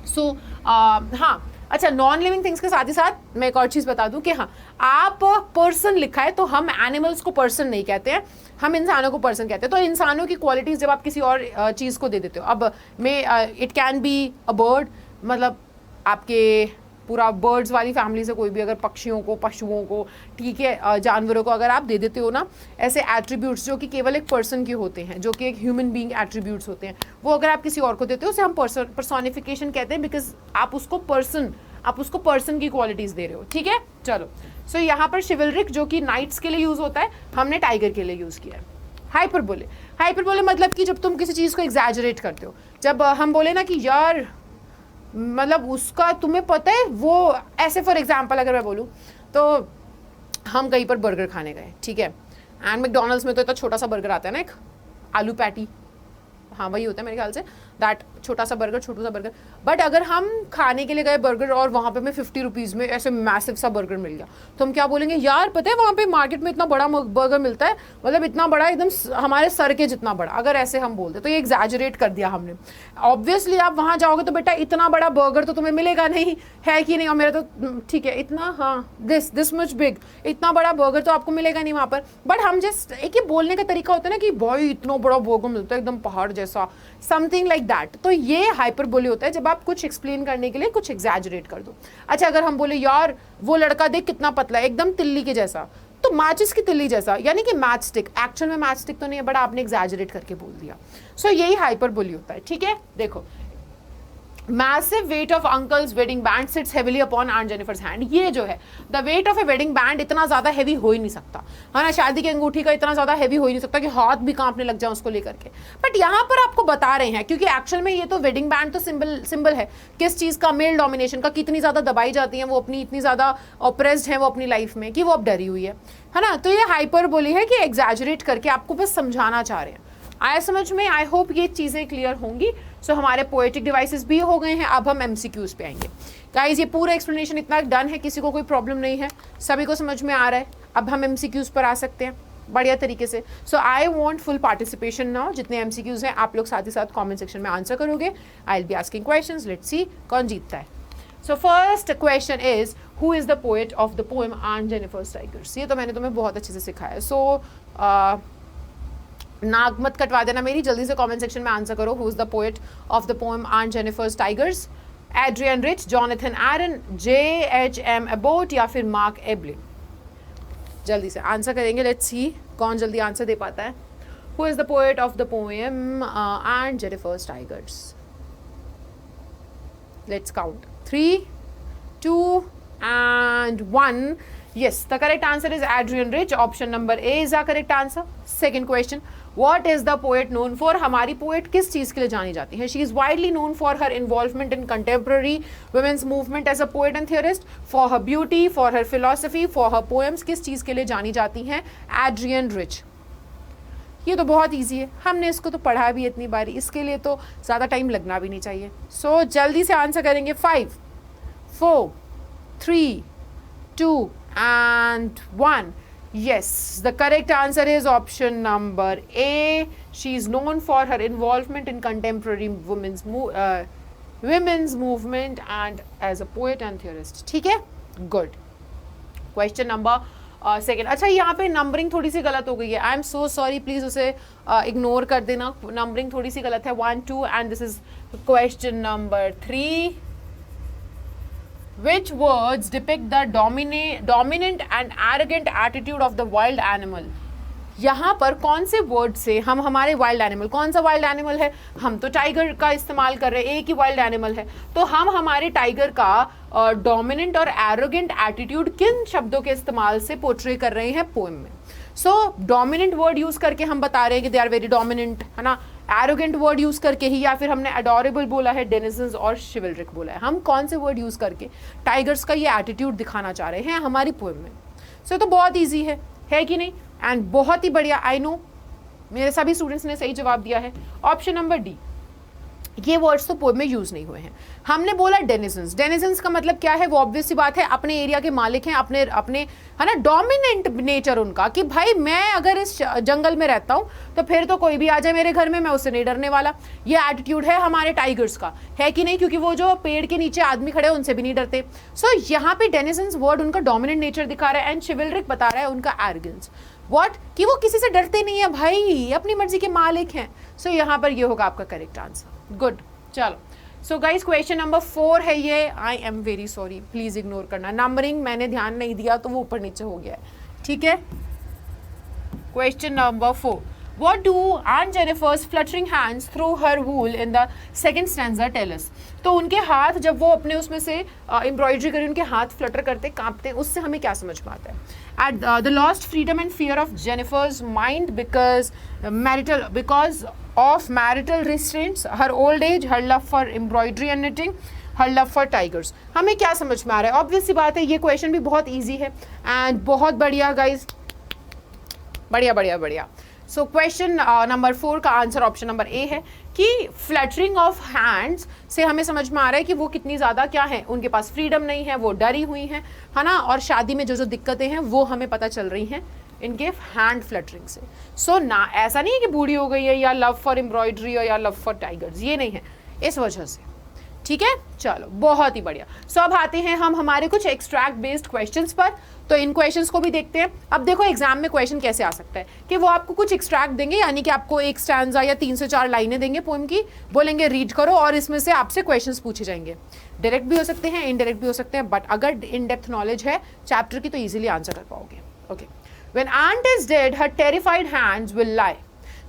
सो हाँ अच्छा, नॉन लिविंग थिंग्स के साथ ही साथ मैं एक और चीज़ बता दूं कि हाँ, आप पर्सन लिखा है तो हम एनिमल्स को पर्सन नहीं कहते हैं, हम इंसानों को पर्सन कहते हैं। तो इंसानों की क्वालिटीज़ जब आप किसी और चीज़ को दे देते हो, अब मैं it can be a bird, मतलब आपके पूरा बर्ड्स वाली फैमिली से कोई भी अगर पक्षियों को, पशुओं को, ठीक है, जानवरों को अगर आप दे देते हो ना ऐसे एट्रीब्यूट्स जो कि केवल एक पर्सन के होते हैं, जो कि एक ह्यूमन बीइंग एट्रीब्यूट्स होते हैं, वो अगर आप किसी और को देते हो उसे हम पर्सोनिफिकेशन कहते हैं, बिकॉज आप उसको पर्सन की क्वालिटीज़ दे रहे हो, ठीक है। चलो, सो यहाँ पर शिवलरिक जो कि नाइट्स के लिए यूज़ होता है, हमने टाइगर के लिए यूज़ किया है। हाइपरबोले मतलब कि जब तुम किसी चीज़ को एग्जैजरेट करते हो, जब हम बोले ना कि यार मतलब उसका तुम्हें पता है वो ऐसे, फॉर एग्जांपल अगर मैं बोलूँ तो हम कहीं पर बर्गर खाने गए, ठीक है, एंड मैकडॉनल्ड्स में तो इतना छोटा सा बर्गर आता है ना, एक आलू पैटी, हाँ वही होता है मेरे ख्याल से, दैट छोटा सा बर्गर। बट अगर हम खाने के लिए गए बर्गर और वहाँ पे हमें 50 रुपीज़ में ऐसे मैसिव सा बर्गर मिल गया, तो हम क्या बोलेंगे, यार पता है वहाँ पे मार्केट में इतना बड़ा बर्गर मिलता है, मतलब इतना बड़ा, एकदम हमारे सर के जितना बड़ा। अगर ऐसे हम बोलते तो ये एग्जैजरेट कर दिया हमने। ऑब्वियसली आप वहाँ जाओगे तो बेटा इतना बड़ा बर्गर तो तुम्हें मिलेगा नहीं, है कि नहीं, और मेरा तो ठीक है इतना, हाँ दिस मच बिग, इतना बड़ा बर्गर तो आपको मिलेगा नहीं वहाँ पर। बट हम जस्ट एक ही बोलने का तरीका होता है ना कि भाई इतना बड़ा बर्गर मिलता है एकदम पहाड़ जैसा, समथिंग लाइक दैट। तो ये हाइपरबोले होता है जब आप कुछ एक्सप्लेन करने के लिए कुछ एग्जैजरेट कर दो। अच्छा, अगर हम बोले यार वो लड़का देख कितना पतला है, एकदम तिल्ली के जैसा, तो माचिस की तिल्ली जैसा, यानी कि मैच स्टिक, एक्चुअल में मैच स्टिक तो नहीं है बट आपने एग्जैजरेट करके बोल दिया। सो यही हाइपरबोले होता है, ठीक है। देखो, massive weight of uncle's wedding band sits heavily upon aunt Jennifer's hand. ये जो है the weight of a wedding band इतना ज्यादा हैवी हो ही नहीं सकता, है ना, शादी की अंगूठी का इतना ज्यादा हैवी हो ही नहीं सकता कि हाथ भी कांपने लग जाए उसको लेकर के। बट यहाँ पर आपको बता रहे हैं, क्योंकि एक्चुअल में ये तो वेडिंग बैंड तो सिंबल है किस चीज का, मेल डोमिनेशन का, कितनी ज्यादा दबाई जाती है वो अपनी, इतनी ज्यादा ऑप्रेस्ड है वो अपनी लाइफ में कि वो अब डरी हुई है ना। तो ये हाइपरबोले है कि एग्जैजरेट करके आपको बस समझाना चाह रहे हैं। आया समझ में? आई होप ये चीज़ें क्लियर होंगी। सो हमारे पोएटिक डिवाइसेस भी हो गए हैं, अब हम एमसीक्यूज पे आएंगे। गाइस ये पूरा एक्सप्लेनेशन इतना डन है, किसी को कोई प्रॉब्लम नहीं है, सभी को समझ में आ रहा है। अब हम एमसीक्यूज पर आ सकते हैं बढ़िया तरीके से। So I want full participation now. जितने एमसीक्यूज हैं आप लोग साथ ही साथ कॉमेंट सेक्शन में आंसर करोगे। I will be asking questions, let's see कौन जीतता है। So first question is who is the poet of the poem aunt Jennifer's tigers. ये तो मैंने तुम्हें बहुत अच्छे से सिखाया है। सो नाक मत कटवा देना मेरी, जल्दी से कमेंट सेक्शन में आंसर करो। Who is the poet of the poem aunt Jennifer's tigers? Adrian Rich, Jonathan Aaron, J.H.M. Abbott या फिर मार्क एब्लिन? जल्दी से आंसर करेंगे, लेट्स सी कौन जल्दी आंसर दे पाता है। Who is the poet of the poem aunt Jennifer's tigers? Let's count 3, 2 and 1. Yes, the correct answer is Adrian Rich. Option number A is the correct answer. Second question, what is the poet known for? हमारी poet किस चीज़ के लिए जानी जाती है? She is widely known for her involvement in contemporary women's movement as a poet and theorist, for her beauty, for her philosophy, for her poems. किस चीज़ के लिए जानी जाती हैं Adrian Rich? ये तो बहुत ईजी है, हमने इसको तो पढ़ा भी इतनी बारी, इसके लिए तो ज़्यादा टाइम लगना भी नहीं चाहिए। सो जल्दी से आंसर करेंगे। 5, 4, 3, 2 and 1. Yes, the correct answer is option number A. She is known for her involvement in contemporary women's movement and as a poet and theorist. ठीक है, good. Question number second. अच्छा, यहाँ पे नंबरिंग थोड़ी सी गलत हो गई है, I am so sorry, please उसे इग्नोर कर देना, नंबरिंग थोड़ी सी गलत है। 1, 2 and this is question number 3. Which words depict the dominant and arrogant attitude of the wild animal? यहाँ पर कौन से वर्ड से हम हमारे वाइल्ड एनिमल, कौन सा वाइल्ड एनिमल है? हम तो टाइगर का इस्तेमाल कर रहे हैं, एक ही वाइल्ड एनिमल है, तो हम हमारे टाइगर का डोमिनेंट और एरोगेंट एटीट्यूड किन शब्दों के इस्तेमाल से पोर्ट्रे कर रहे हैं पोएम में? सो डोमिनेंट वर्ड यूज करके हम बता रहे हैं कि दे आर वेरी डोमिनेंट, है ना। एरोगेंट वर्ड यूज करके ही, या फिर हमने अडोरेबल बोला है, डेनिजन्स और शिवलरिक बोला है। हम कौन से वर्ड यूज करके टाइगर्स का ये एटीट्यूड दिखाना चाह रहे हैं हमारी पोएम में? सो तो बहुत ईजी है कि नहीं? एंड बहुत ही बढ़िया, आई नो मेरे सभी स्टूडेंट्स ने सही जवाब दिया है। ऑप्शन नंबर डी, ये वर्ड्स तो पोएम में यूज नहीं हुए हैं। हमने बोला डेनिजन्स, डेनिजन्स का मतलब क्या है, वो ऑब्वियस सी बात है अपने एरिया के मालिक हैं, अपने अपने है ना, डोमिनेंट नेचर उनका कि भाई मैं अगर इस जंगल में रहता हूं तो फिर तो कोई भी आ जाए मेरे घर में, मैं उससे नहीं डरने वाला। ये एटीट्यूड है हमारे टाइगर्स का, है कि नहीं, क्योंकि वो जो पेड़ के नीचे आदमी खड़े हैं उनसे भी नहीं डरते। सो यहाँ पे डेनिजन्स वर्ड उनका डोमिनेंट नेचर दिखा रहा है एंड चिवलरिक बता रहा है उनका एरोगेंस। व्हाट, कि वो किसी से डरते नहीं है भाई, अपनी मर्जी के मालिक हैं। सो यहाँ पर ये होगा आपका करेक्ट आंसर। गुड, चलो। सो गाइस क्वेश्चन नंबर 4 है ये। I am very sorry, please ignore करना, नंबरिंग मैंने ध्यान नहीं दिया तो वो ऊपर नीचे हो गया है, ठीक है। Question number 4, What do Aunt Jennifer's fluttering hands through her wool in the second stanza tell us? तो उनके हाथ जब वो अपने उसमें से एम्ब्रॉयडरी करी, उनके हाथ फ्लटर करते कांपते, उससे हमें क्या समझ में आता है? At the lost freedom and fear of Jennifer's mind because of marital restraints, her old age, her love for embroidery and knitting, her love for tigers. हमें क्या समझ में आ रहा है? ऑब्वियस सी बात है, ये क्वेश्चन भी बहुत ईजी है एंड बहुत बढ़िया गाइज, बढ़िया बढ़िया बढ़िया। सो क्वेश्चन नंबर 4 का आंसर ऑप्शन नंबर ए है कि फ्लटरिंग ऑफ हैंड्स से हमें समझ में आ रहा है कि वो कितनी ज़्यादा क्या है, उनके पास फ्रीडम नहीं है, वो डरी हुई हैं, है ना, और शादी में जो जो दिक्कतें हैं वो हमें पता चल रही हैं इनके हैंड फ्लटरिंग से। सो ना, ऐसा नहीं है कि बूढ़ी हो गई है या लव फॉर एम्ब्रॉयडरी या लव फॉर टाइगर्स, ये नहीं है, इस वजह से, ठीक है। चलो, बहुत ही बढ़िया। सो अब आते हैं हम हमारे कुछ एक्सट्रैक्ट बेस्ड क्वेश्चंस पर, तो इन क्वेश्चंस को भी देखते हैं। अब देखो एग्जाम में क्वेश्चन कैसे आ सकता है कि वो आपको कुछ एक्सट्रैक्ट देंगे, यानी कि आपको एक स्टैंजा या 3 से 4 लाइनें देंगे पोएम की, बोलेंगे रीड करो और इसमें से आपसे क्वेश्चंस पूछे जाएंगे। डायरेक्ट भी हो सकते हैं, इनडायरेक्ट भी हो सकते हैं, बट अगर इन डेप्थ नॉलेज है चैप्टर की तो ईजिली आंसर कर पाओगे। Okay, when aunt is dead her terrified hands will lie,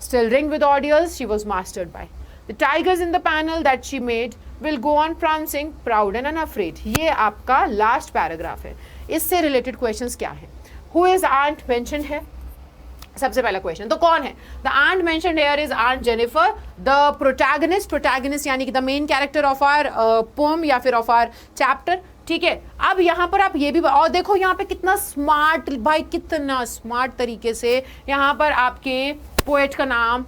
still ring with audience she was mastered by, the tigers in the panel that she made will go on prancing proud and unafraid। ये आपका last paragraph है, इससे related questions क्या है? Who is aunt mentioned है, सबसे पहला question, तो कौन है? The aunt mentioned here is Aunt Jennifer, the protagonist यानी कि the main character of our poem या फिर of our chapter, ठीक है। अब यहाँ पर आप ये भी, और देखो यहाँ पे कितना स्मार्ट भाई, कितना स्मार्ट तरीके से यहाँ पर आपके पोएट का नाम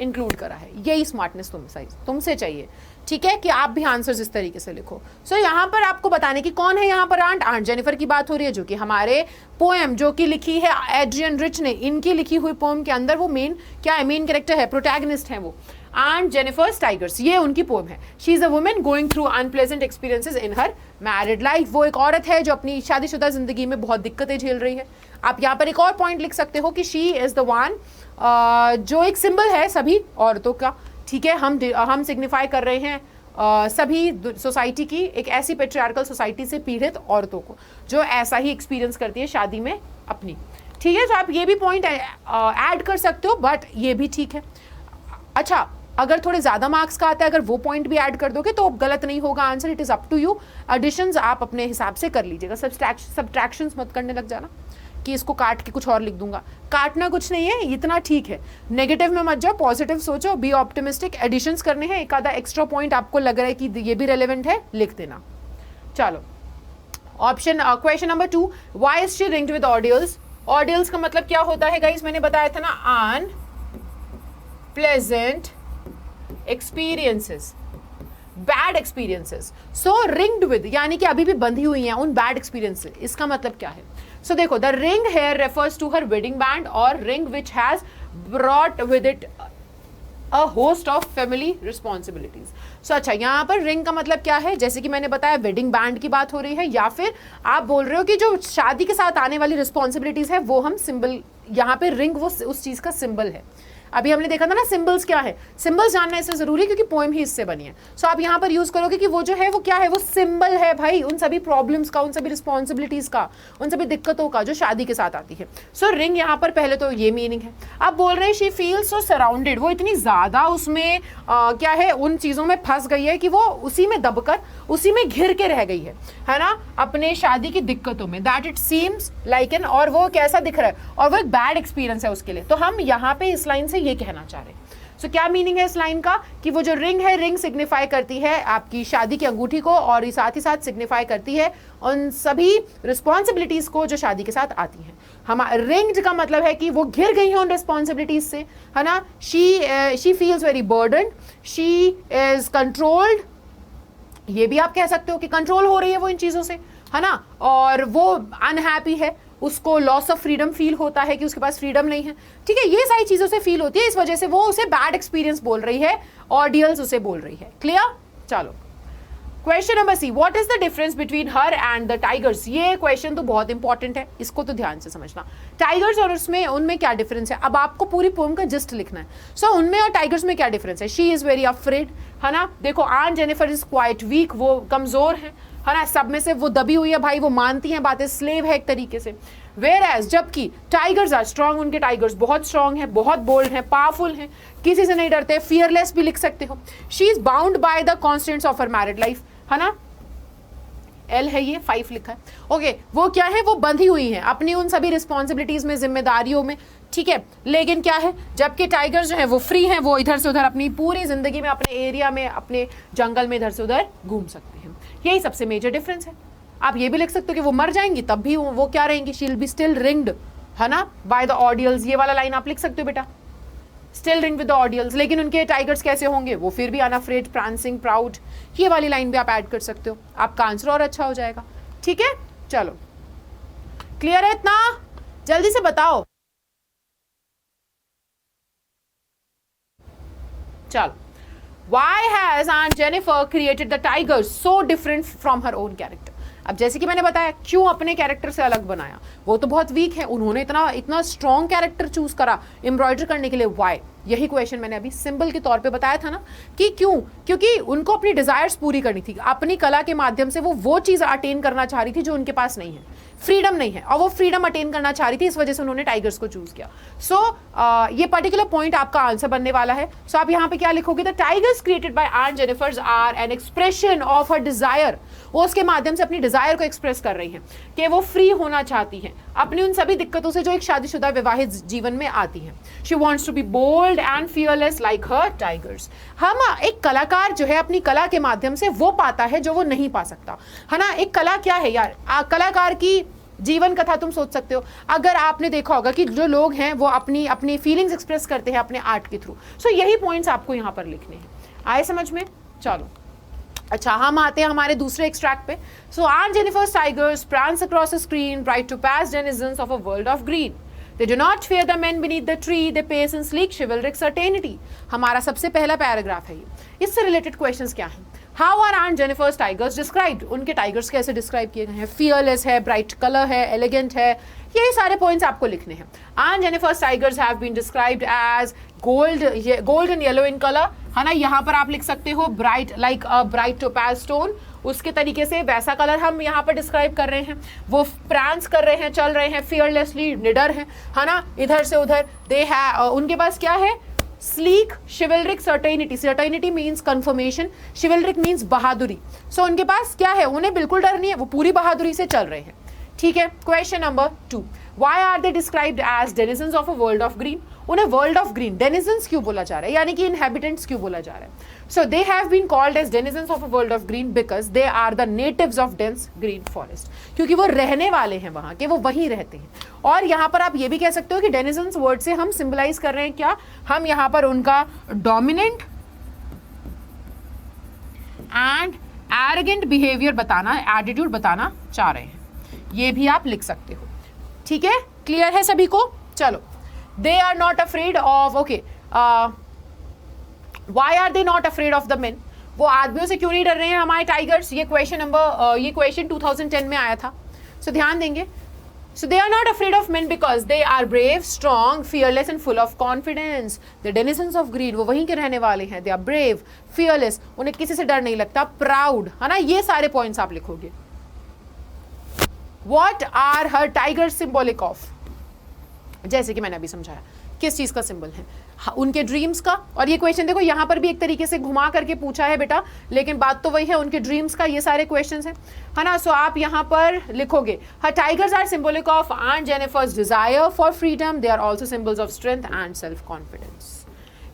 इंक्लूड करा है। यही स्मार्टनेस तुमसे चाहिए, ठीक है, कि आप भी आंसर्स इस तरीके से लिखो। सो यहाँ पर आपको बताने की कौन है यहाँ पर आंट जेनिफर की बात हो रही है, जो कि हमारे पोएम जो कि लिखी है एड्रियन रिच ने, इनकी लिखी हुई पोएम के अंदर वो मेन क्या है, मेन कैरेक्टर है, प्रोटैगनिस्ट है वो। Aunt Jennifer's Tigers, ये उनकी पोएम है। She is a woman going through unpleasant experiences in her married life, वो एक औरत है जो अपनी शादीशुदा जिंदगी में बहुत दिक्कतें झेल रही है। आप यहाँ पर एक और पॉइंट लिख सकते हो कि शी इज द वन, जो एक सिंबल है सभी औरतों का, ठीक है। हम सिग्निफाई कर रहे हैं सभी सोसाइटी की, एक ऐसी पेट्रियार्कल सोसाइटी से पीड़ित औरतों को जो ऐसा ही एक्सपीरियंस करती है शादी में अपनी, ठीक है। तो आप ये भी पॉइंट ऐड कर सकते हो, बट ये भी ठीक है। अच्छा, अगर थोड़े ज़्यादा मार्क्स का आता है, अगर वो पॉइंट भी ऐड कर दोगे तो गलत नहीं होगा answer, it is up to you. Editions आप अपने हिसाब से कर लीजिएगा, सब्ट्रैक्शंस मत करने लग जाना कि इसको काट के कुछ और लिख दूंगा, काटना कुछ नहीं है, इतना ठीक है। नेगेटिव में मत जाओ, पॉजिटिव सोचो, बी ऑप्टिमिस्टिक। एडिशंस करने हैं, एक आधा एक्स्ट्रा पॉइंट आपको लग रहा है कि ये भी रेलेवेंट है, लिख देना। चलो, option question number 2, why is she ringed with ordeals? Ordeals का मतलब क्या होता है गाइस, मैंने बताया था ना, unpleasant experiences, bad experiences. So ringed with यानी कि अभी भी बंधी हुई हैं उन बैड एक्सपीरियंस से। इसका मतलब क्या है? सो देखो, the ring here refers to her wedding band और ring which has brought with it a host of family responsibilities. So अच्छा, यहाँ पर रिंग का मतलब क्या है? जैसे कि मैंने बताया, वेडिंग बैंड की बात हो रही है, या फिर आप बोल रहे हो कि जो शादी के साथ आने वाली रिस्पॉन्सिबिलिटीज है वो हम सिंबल, यहाँ पे रिंग वो उस चीज का सिंबल है। अभी हमने देखा था ना सिंबल्स क्या है, सिंबल्स जानना इससे जरूरी है क्योंकि पोएम ही इससे बनी है। सो आप यहाँ पर यूज करोगे कि वो जो है वो क्या है, वो सिंबल है भाई उन सभी प्रॉब्लम्स का, उन सभी रिस्पॉन्सिबिलिटीज का, उन सभी दिक्कतों का जो शादी के साथ आती है। सो रिंग यहाँ पर पहले तो ये मीनिंग है। आप बोल रहे हैं शी फील सो सराउंडेड, वो इतनी ज्यादा उसमें क्या है, उन चीजों में फंस गई है कि वो उसी में दबकर, उसी में घिर के रह गई है ना, अपने शादी की दिक्कतों में। That it seems like an, और वो कैसा दिख रहा है, और वो एक बैड एक्सपीरियंस है उसके लिए। तो हम यहाँ पे इस लाइन से ये कहना चाह रहे हैं। सो क्या मीनिंग है इस लाइन का कि वो जो रिंग है, रिंग सिग्निफाई करती है आपकी शादी की अंगूठी को, और साथ ही साथ सिग्निफाई करती है उन सभी रिस्पॉन्सिबिलिटीज को जो शादी के साथ आती हैं। हमारा रिंग्ड का मतलब है कि वो घिर गई है उन रिस्पॉन्सिबिलिटीज से, है ना। She feels very burden, she is controlled, ये भी आप कह सकते हो कि कंट्रोल हो रही है वो इन चीजों से, है ना। और वो अनहैप्पी है, उसको लॉस ऑफ फ्रीडम फील होता है कि उसके पास फ्रीडम नहीं है, ठीक है। ये सारी चीजों से फील होती है, इस वजह से वो उसे बैड एक्सपीरियंस बोल रही है, ऑडियंस उसे बोल रही है। क्लियर? चलो question number C, what is the difference between her and the tigers. ये क्वेश्चन तो बहुत इंपॉर्टेंट है, इसको तो ध्यान से समझना। टाइगर्स और उसमें उनमें क्या डिफरेंस है, अब आपको पूरी पोएम का जस्ट लिखना है। सो उनमें और टाइगर्स में क्या डिफरेंस है। शी इज वेरी अफ्रेड, है ना। देखो आन जेनिफर इज क्वाइट वीक, वो कमजोर है ना। सब में से वो दबी हुई है भाई, वो मानती हैं बातें, स्लेव है एक तरीके से। वेयर एज जबकि टाइगर्स आर स्ट्रॉन्ग, उनके टाइगर्स बहुत स्ट्रॉन्ग है, बहुत बोल्ड है, पावरफुल है, किसी से नहीं डरते, फियरलेस भी लिख सकते हो। She is bound by the constants of her married life, है ना। एल है ये, 5 लिखा है। ओके, वो क्या है, वो बंधी हुई है अपनी उन सभी रिस्पॉन्सिबिलिटीज में, जिम्मेदारियों में, ठीक है। लेकिन क्या है, जबकि टाइगर्स जो है वो फ्री हैं, वो इधर से उधर अपनी पूरी जिंदगी में अपने एरिया में, अपने जंगल में इधर से उधर घूम सकते हैं। यही सबसे मेजर डिफरेंस है। आप ये भी लिख सकते हो कि वो मर जाएंगी तब भी वो क्या रहेंगी, she will be still ringed, है ना, बाय द ऑडियंस। ये वाला लाइन आप लिख सकते हो बेटा, still ring with the audience. लेकिन उनके टाइगर्स कैसे होंगे, वो फिर भी अनअफ्रेड, प्रांसिंग, प्राउड। ये वाली लाइन भी आप ऐड कर सकते हो, आपका आंसर और अच्छा हो जाएगा, ठीक है। चलो क्लियर है इतना, जल्दी से बताओ। चलो, why has Aunt Jennifer created the tigers so different from her own character। अब जैसे कि मैंने बताया, क्यों अपने कैरेक्टर से अलग बनाया, वो तो बहुत वीक है, उन्होंने इतना स्ट्रॉन्ग कैरेक्टर चूज करा एम्ब्रॉयडरी करने के लिए, वाई। यही क्वेश्चन मैंने अभी सिंबल के तौर पे बताया था ना, कि क्यों, क्योंकि उनको अपनी डिजायर्स पूरी करनी थी, अपनी कला के माध्यम से वो चीज अटेन करना चाह रही थी जो उनके पास नहीं है, फ्रीडम नहीं है, और वो फ्रीडम अटेन करना चाह रही थी, इस वजह से उन्होंने टाइगर्स को चूज किया। सो ये पर्टिकुलर पॉइंट आपका आंसर बनने वाला है। सो आप यहाँ पे क्या लिखोगे, the tigers created by aunt Jennifer are an expression of her desire. वो उसके माध्यम से अपनी डिजायर को एक्सप्रेस कर रही है कि वो फ्री होना चाहती है अपनी उन सभी दिक्कतों से जो एक शादीशुदा विवाहित जीवन में आती है। She wants to be bold and fearless like her tigers. हम एक कलाकार जो है अपनी कला के माध्यम से वो पाता है जो वो नहीं पा सकता, है ना। एक कला क्या है यार, कलाकार की जीवन कथा तुम सोच सकते हो। अगर आपने देखा होगा कि जो लोग हैं वो अपनी फीलिंग्स एक्सप्रेस करते हैं अपने आर्ट के थ्रू। सो यही पॉइंट्स आपको यहाँ पर लिखने हैं। आए समझ में? चलो अच्छा, हम आते हैं हमारे दूसरे एक्सट्रैक्ट पे। सो Aunt Jennifer's tigers prance across the screen, bright to pass denizens of a world of green. They do not fear the men beneath the tree, they pace in sleek chivalric certainty. हमारा सबसे पहला paragraph है ये। इससे related questions क्या हैं? How are Aunt Jennifer's tigers described? उनके tigers कैसे डिस्क्राइब किए गए हैं? फियरलेस है, ब्राइट कलर है, एलिगेंट है, यही सारे पॉइंट्स आपको लिखने हैं। Aunt Jennifer's tigers have been described as gold and yellow in color, है ना। यहाँ पर आप लिख सकते हो bright, like a bright topaz stone, उसके तरीके से वैसा कलर हम यहाँ पर डिस्क्राइब कर रहे हैं। वो प्रांस कर रहे हैं, चल रहे हैं, फियरलेसली निडर है ना, इधर से उधर। दे है उनके पास क्या है, sleek chivalric certainty. Certainty means confirmation, chivalric means बहादुरी। सो उनके पास क्या है, उन्हें बिल्कुल डर नहीं है, वो पूरी बहादुरी से चल रहे हैं, ठीक है। Question number 2, why are they described as denizens of a world of green. उन्हें वर्ल्ड ऑफ ग्रीन, डेनिजन्स क्यों बोला जा रहा है, यानी कि इनहेबिटेंट्स क्यों बोला जा रहा है। So they have been called as denizens of a world of green because they are the natives of dense green forest, क्योंकि वो रहने वाले हैं वहां के, वो वहीं रहते हैं। और यहाँ पर आप ये भी कह सकते हो कि डेनिजन्स वर्ड से हम सिंबलाइज कर रहे हैं क्या, हम यहाँ पर उनका डोमिनेंट एंड एरोगेंट बिहेवियर बताना, एटीट्यूड बताना चाह रहे हैं। ये भी आप लिख सकते हो, ठीक है। क्लियर है सभी को? चलो, they are not afraid of, okay, why are they not afraid of the men? वो आदमियों से क्यों नहीं डर रहे हैं हमारे टाइगर्स? ये क्वेश्चन 2010 में आया था, सो ध्यान देंगे। So they are not afraid of men because they are brave, strong, fearless and full of confidence. The denizens of green, वो वहीं के रहने वाले हैं। They are brave, fearless, उन्हें किसी से डर नहीं लगता, proud, है ना। ये सारे पॉइंट्स आप लिखोगे। What are her tigers symbolic of? जैसे कि मैंने अभी समझाया, किस चीज का सिंबल है, उनके ड्रीम्स का। और ये क्वेश्चन देखो यहाँ पर भी एक तरीके से घुमा करके पूछा है बेटा, लेकिन बात तो वही है, उनके ड्रीम्स का ये सारे क्वेश्चंस हैं, है ना। सो आप यहाँ पर लिखोगे, her tigers are symbolic of aunt Jennifer's desire for freedom, they are also symbols of strength and self confidence.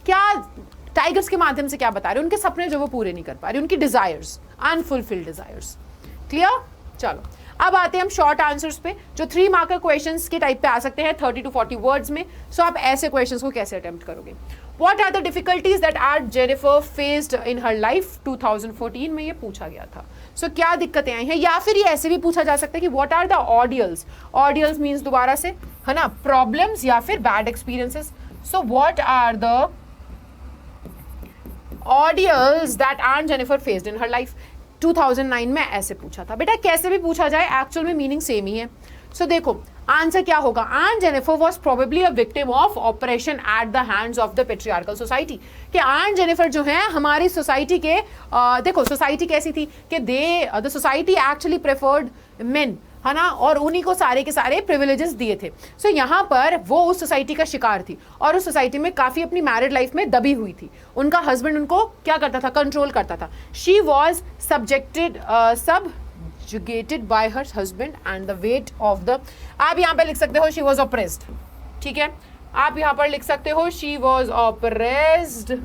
क्या टाइगर्स के माध्यम से क्या बता रहे हैं, उनके सपने जो वो पूरे नहीं कर पा रहे, उनकी डिजायर्स, अनफुलफिल्ड डिजायर्स। क्लियर? चलो अब आते हैं हम शॉर्ट आंसर्स पे, जो 3 मार्कर क्वेश्चंस के टाइप पे आ सकते हैं 30 to 40 वर्ड्स में। सो आप ऐसे क्वेश्चंस को कैसे अटेम्प्ट करोगे? What are the difficulties that Aunt Jennifer faced in her life? 2014 में ये पूछा गया था। So क्या दिक्कतें आई हैं, या फिर ये ऐसे भी पूछा जा सकता है कि what are the ordeals? Ordeals means दोबारा से, है ना, problems या फिर bad experiences. So what are the ordeals that Aunt Jennifer faced in her life? 2009 में ऐसे पूछा था। बेटा कैसे भी पूछा जाए, एक्चुअल में मीनिंग सेम ही है। सो देखो आंसर क्या होगा, Aunt Jennifer was probably a victim of oppression at the hands of the patriarchal society। कि Aunt Jennifer जो है हमारी सोसाइटी के देखो सोसाइटी कैसी थी कि the society actually preferred main, है ना, और उन्हीं को सारे के सारे प्रिविलेजेस दिए थे। सो यहाँ पर वो उस सोसाइटी का शिकार थी और उस सोसाइटी में काफ़ी अपनी मैरिड लाइफ में दबी हुई थी। उनका हस्बैंड उनको क्या करता था, कंट्रोल करता था। She was subjugated by her husband and the weight of the, आप यहाँ पे लिख सकते हो she was oppressed, ठीक है, आप यहाँ पर लिख सकते हो she was oppressed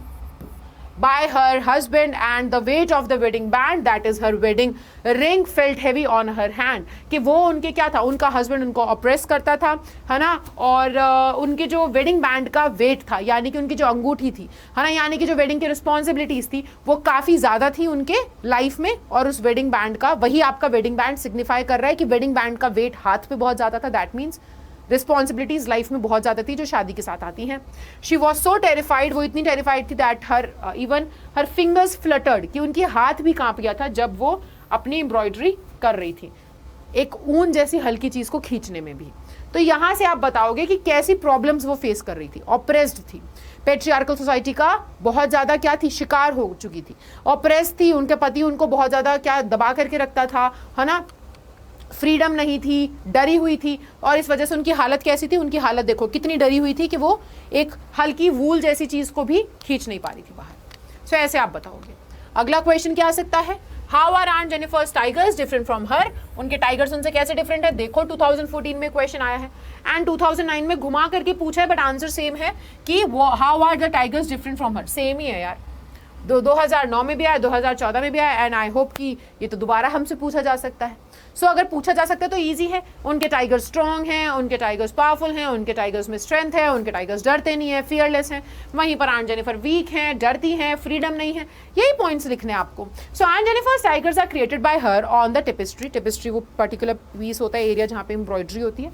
by her husband and the weight of the wedding band, that is her wedding ring, felt heavy on her hand। कि वो उनके क्या था, उनका हस्बैंड उनको ऑप्रेस करता था, है ना, और उनके जो वेडिंग बैंड का वेट था, यानी कि उनकी जो अंगूठी थी, है ना, यानी कि जो वेडिंग की रिस्पॉन्सिबिलिटीज थी वो काफ़ी ज़्यादा थी उनके लाइफ में। और उस वेडिंग बैंड का, वही आपका वेडिंग बैंड सिग्निफाई कर रहा है कि वेडिंग बैंड का वेट हाथ पे बहुत ज़्यादा था। दैट मीन्स रिस्पॉन्सिबिलिटीज लाइफ में बहुत ज़्यादा थी जो शादी के साथ आती हैं। शी वॉज सो टेरिफाइड, वो इतनी टेरिफाइड थी that her even her fingers fluttered, कि उनकी हाथ भी कांप गया था जब वो अपनी एम्ब्रॉयडरी कर रही थी, एक ऊन जैसी हल्की चीज़ को खींचने में भी। तो यहाँ से आप बताओगे कि कैसी प्रॉब्लम्स वो फेस कर रही थी। ऑप्रेस्ड थी, पेट्रियार्कल सोसाइटी का बहुत ज़्यादा क्या थी, शिकार हो चुकी थी, ऑप्रेस्ड थी, उनके पति उनको बहुत ज़्यादा क्या दबा करके रखता था, है ना, फ्रीडम नहीं थी, डरी हुई थी, और इस वजह से उनकी हालत कैसी थी, उनकी हालत देखो कितनी डरी हुई थी कि वो एक हल्की वूल जैसी चीज़ को भी खींच नहीं पा रही थी बाहर। सो ऐसे आप बताओगे। अगला क्वेश्चन क्या आ सकता है, how are Aunt Jennifer's tigers different from her? उनके टाइगर्स उनसे कैसे डिफरेंट है? देखो 2014 में क्वेश्चन आया है एंड 2009 में घुमा करके पूछा है, बट आंसर सेम है कि how are the tigers different from her, same ही है यार। 2009 में भी आया, 2014 में भी आया, एंड आई होप कि ये तो दोबारा हमसे पूछा जा सकता है। सो अगर पूछा जा सकता है तो ईजी है। उनके टाइगर्स स्ट्रॉन्ग हैं, उनके टाइगर्स पावरफुल हैं, उनके टाइगर्स में स्ट्रेंथ है, उनके टाइगर्स डरते नहीं है, फियरलेस हैं। वहीं पर Aunt Jennifer वीक हैं, डरती हैं, फ्रीडम नहीं है। यही पॉइंट्स लिखने हैं आपको। So Aunt Jennifer's tigers are created by her on the tapestry. Tapestry वो पर्टिकुलर पीस होता है, एरिया जहाँ पे एम्ब्रॉयडरी होती है।